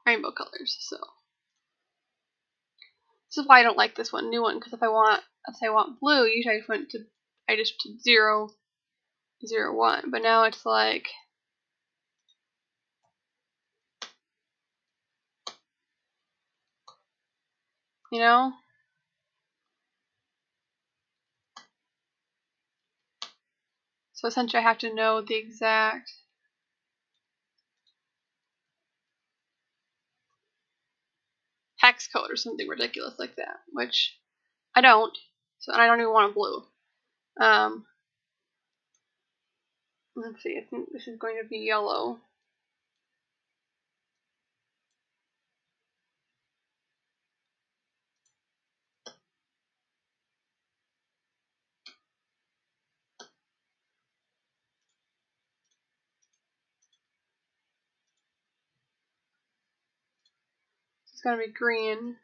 rainbow colors. So this is why I don't like this new one, because if I want blue, usually I just did 0, 0, 1. But now it's like, you know? So essentially I have to know the exact hex code or something ridiculous like that, which I don't. So and I don't even want a blue. Let's see, I think this is going to be yellow. It's going to be green.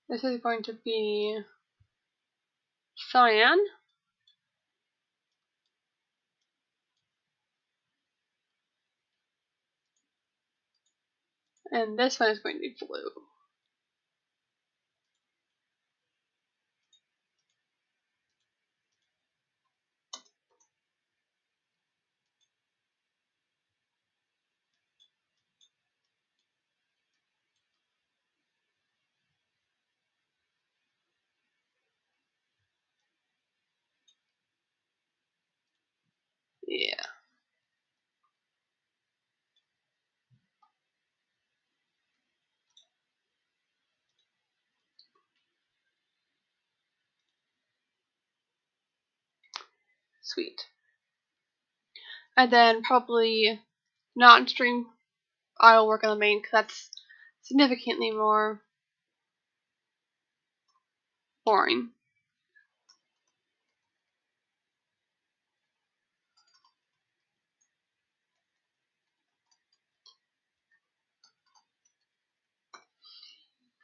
This is going to be cyan. And this one is going to be blue. Yeah. Sweet. And then probably not in stream, I'll work on the main because that's significantly more boring.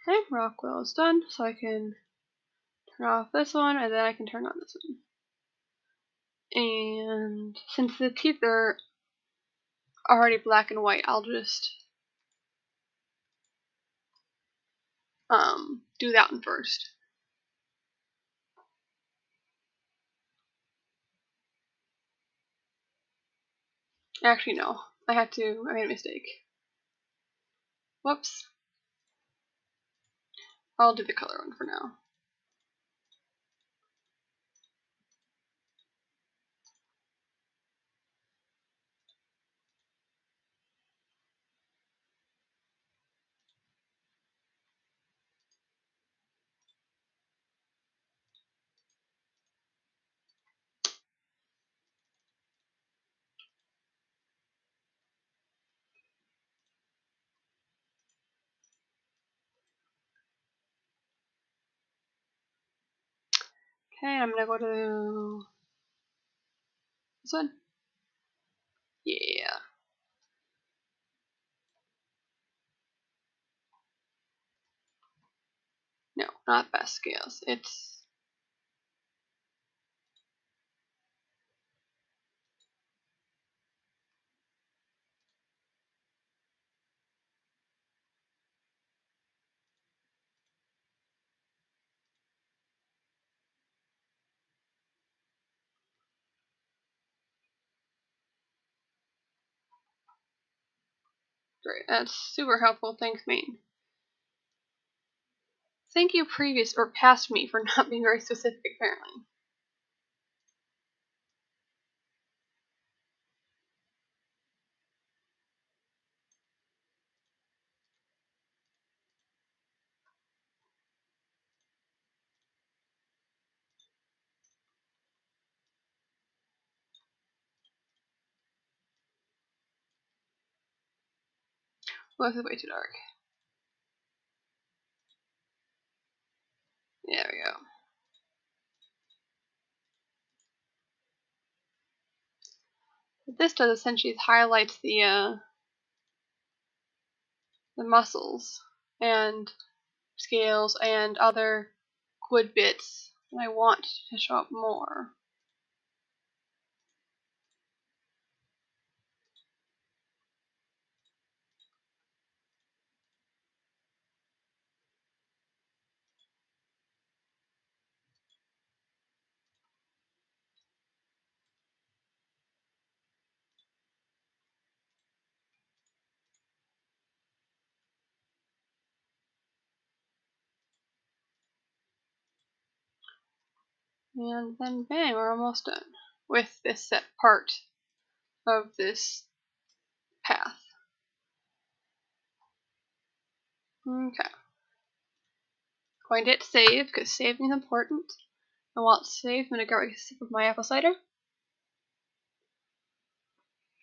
Okay, Rockwell is done, so I can turn off this one, and then I can turn on this one. And since the teeth are already black and white, I'll just do that one first. Actually, no. I made a mistake. Whoops. I'll do the color one for now. Okay, I'm gonna go to this one. Yeah. No, not best scales. It's great. That's super helpful. Thanks, Maine. Thank you, previous or past me, for not being very specific, apparently. Well, this is way too dark. There we go. What this does essentially is highlights the muscles and scales and other wood bits that I want to show up more. And then bang, we're almost done with this set part of this path. Okay. Going to hit save, because saving is important. And while it's saved, I'm going to grab a sip of my apple cider.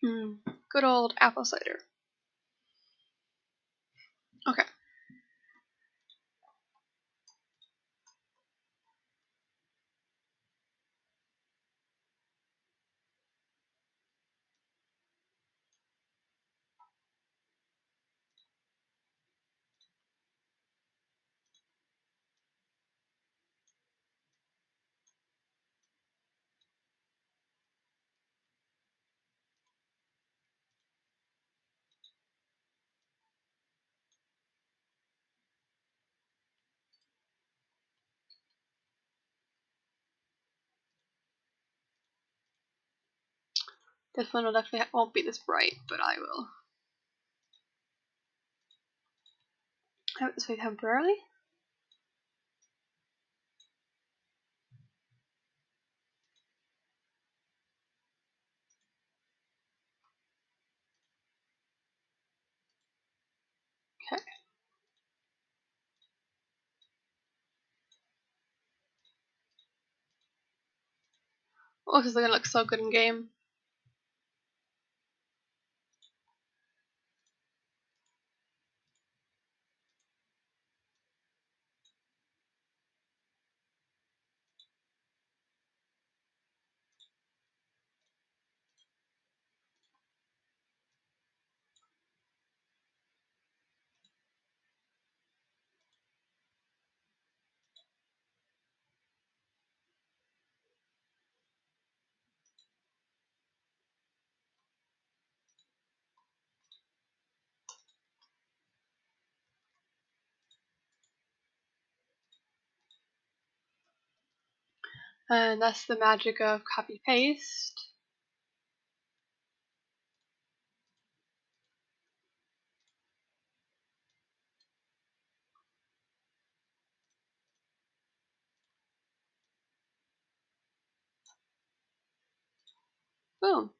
Good old apple cider. Okay. This one will definitely won't be this bright, but I will have it this way temporarily. Okay. Oh, this is gonna look so good in game. And that's the magic of copy paste. Boom.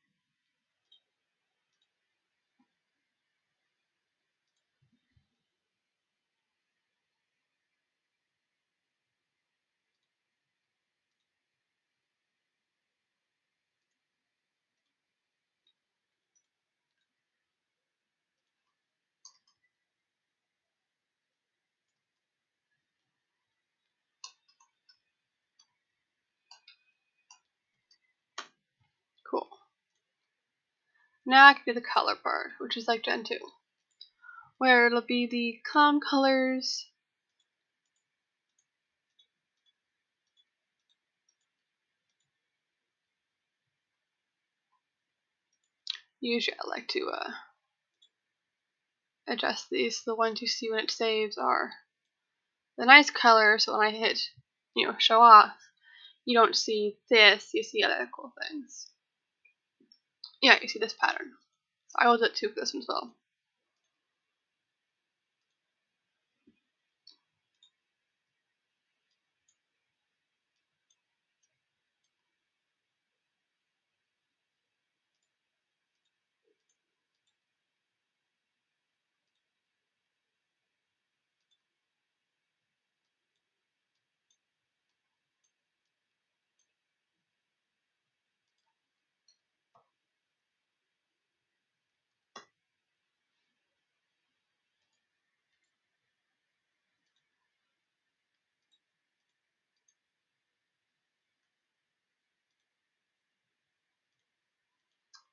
Now I can do the color part, which is like Gen 2, where it'll be the clown colors. Usually I like to adjust these. The ones you see when it saves are the nice colors, so when I hit, show off, you don't see this, you see other cool things. Yeah, you see this pattern. So I will do it too for this one as well.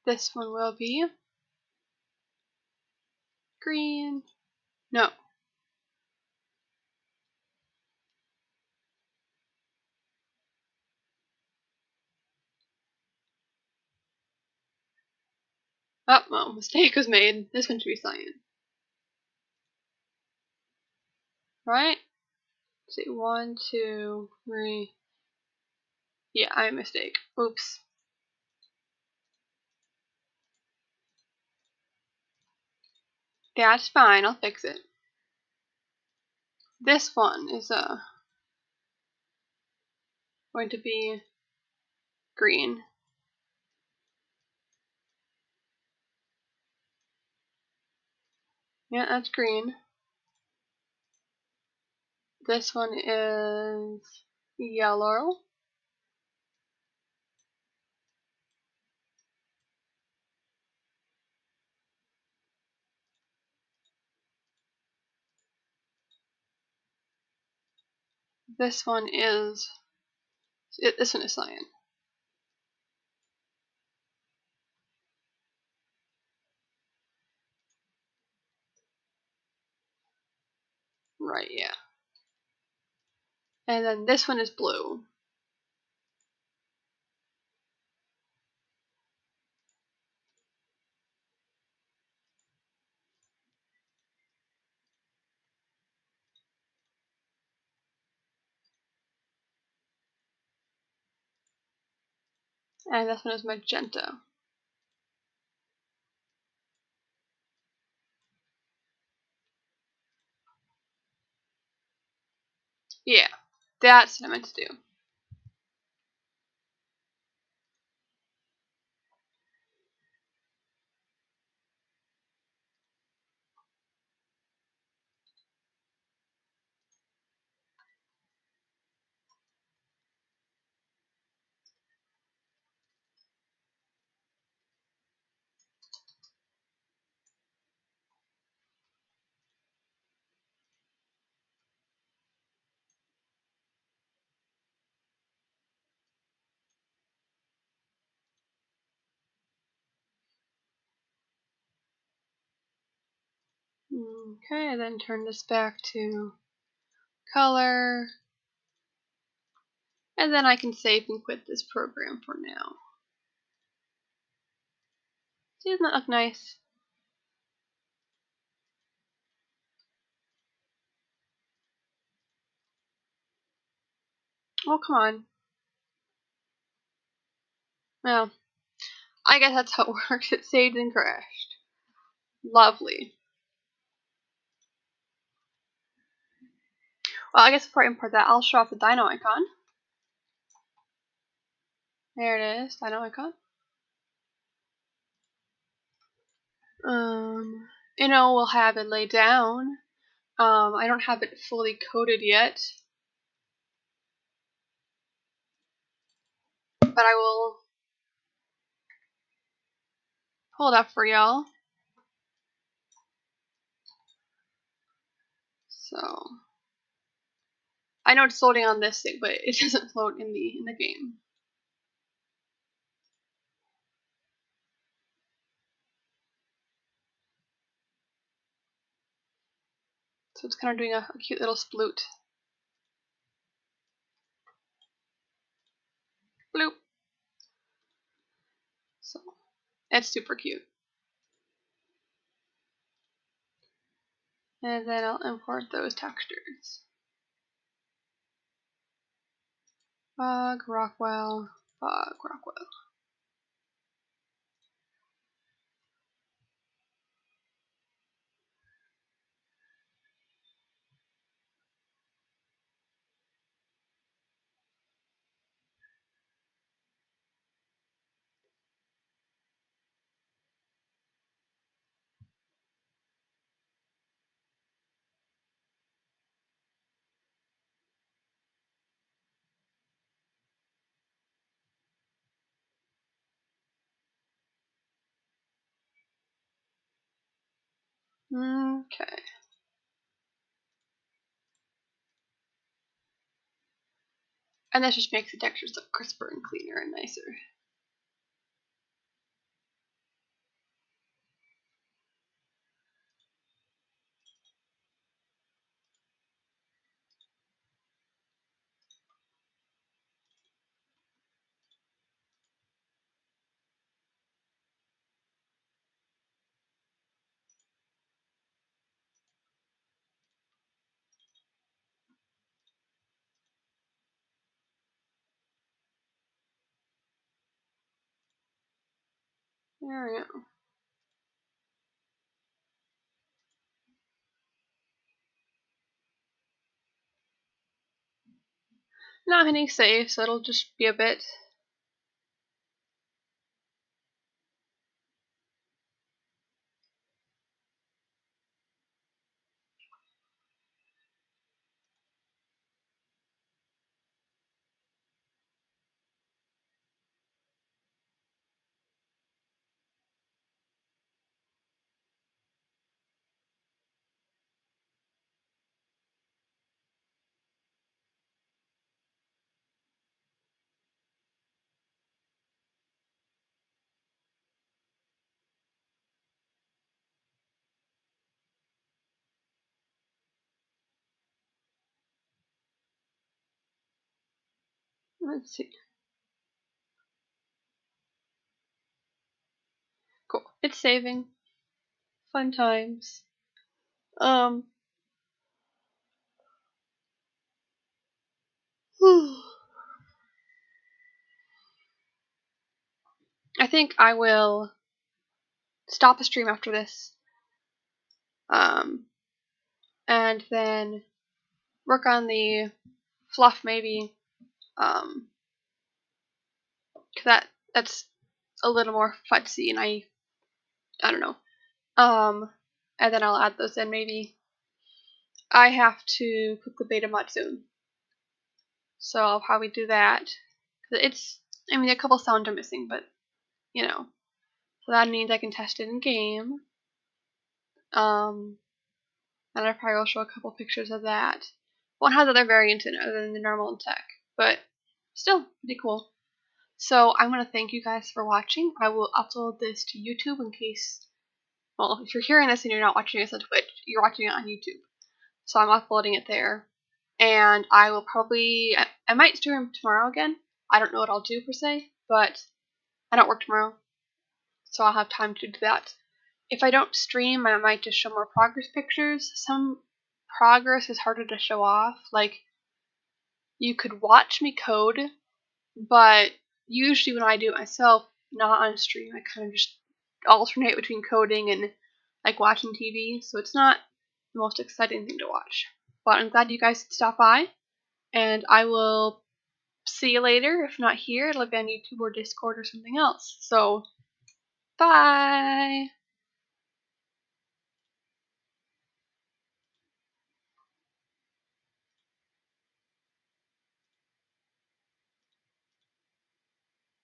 This one will be green. No. Oh, well, mistake was made. This one should be cyan. Right? Let's see, 1, 2, 3. Yeah, I made a mistake. Oops. That's fine, I'll fix it. This one is going to be green. Yeah, that's green. This one is yellow. This one is cyan. Right, yeah. And then this one is blue. And this one is magenta. Yeah, that's what I meant to do. Okay, then turn this back to color. And then I can save and quit this program for now. See, doesn't that look nice? Oh, come on. Well, I guess that's how it works. It saved and crashed. Lovely. Well, I guess before I import that, I'll show off the dino icon. There it is, dino icon. We'll have it laid down. I don't have it fully coded yet, but I will pull it up for y'all. So I know it's loading on this thing, but it doesn't load in the game. So it's kind of doing a cute little sploot. Bloop. So it's super cute. And then I'll import those textures. Bog, Rockwell, Bog, Rockwell. Okay. And this just makes the textures look crisper and cleaner and nicer. There we go. Not hitting save, so it'll just be a bit. Let's see. Cool. It's saving. Fun times. I think I will stop the stream after this. And then work on the fluff maybe. Cause that's a little more futzy and I don't know. And then I'll add those in maybe. I have to cook the beta mod soon. So I'll probably do that. I mean, a couple sounds are missing, but, you know. So that means I can test it in game. And I probably will show a couple pictures of that. One has other variants in it other than the normal tech, but still pretty cool. So I'm going to thank you guys for watching. I will upload this to YouTube in case, well, if you're hearing this and you're not watching this on Twitch, you're watching it on YouTube. So I'm uploading it there. And I will probably, I might stream tomorrow again. I don't know what I'll do per se, but I don't work tomorrow, so I'll have time to do that. If I don't stream, I might just show more progress pictures. Some progress is harder to show off. Like, you could watch me code, but usually when I do it myself, not on stream, I kind of just alternate between coding and like watching TV, so it's not the most exciting thing to watch. But I'm glad you guys could stop by, and I will see you later. If not here, it'll be on YouTube or Discord or something else. So, bye!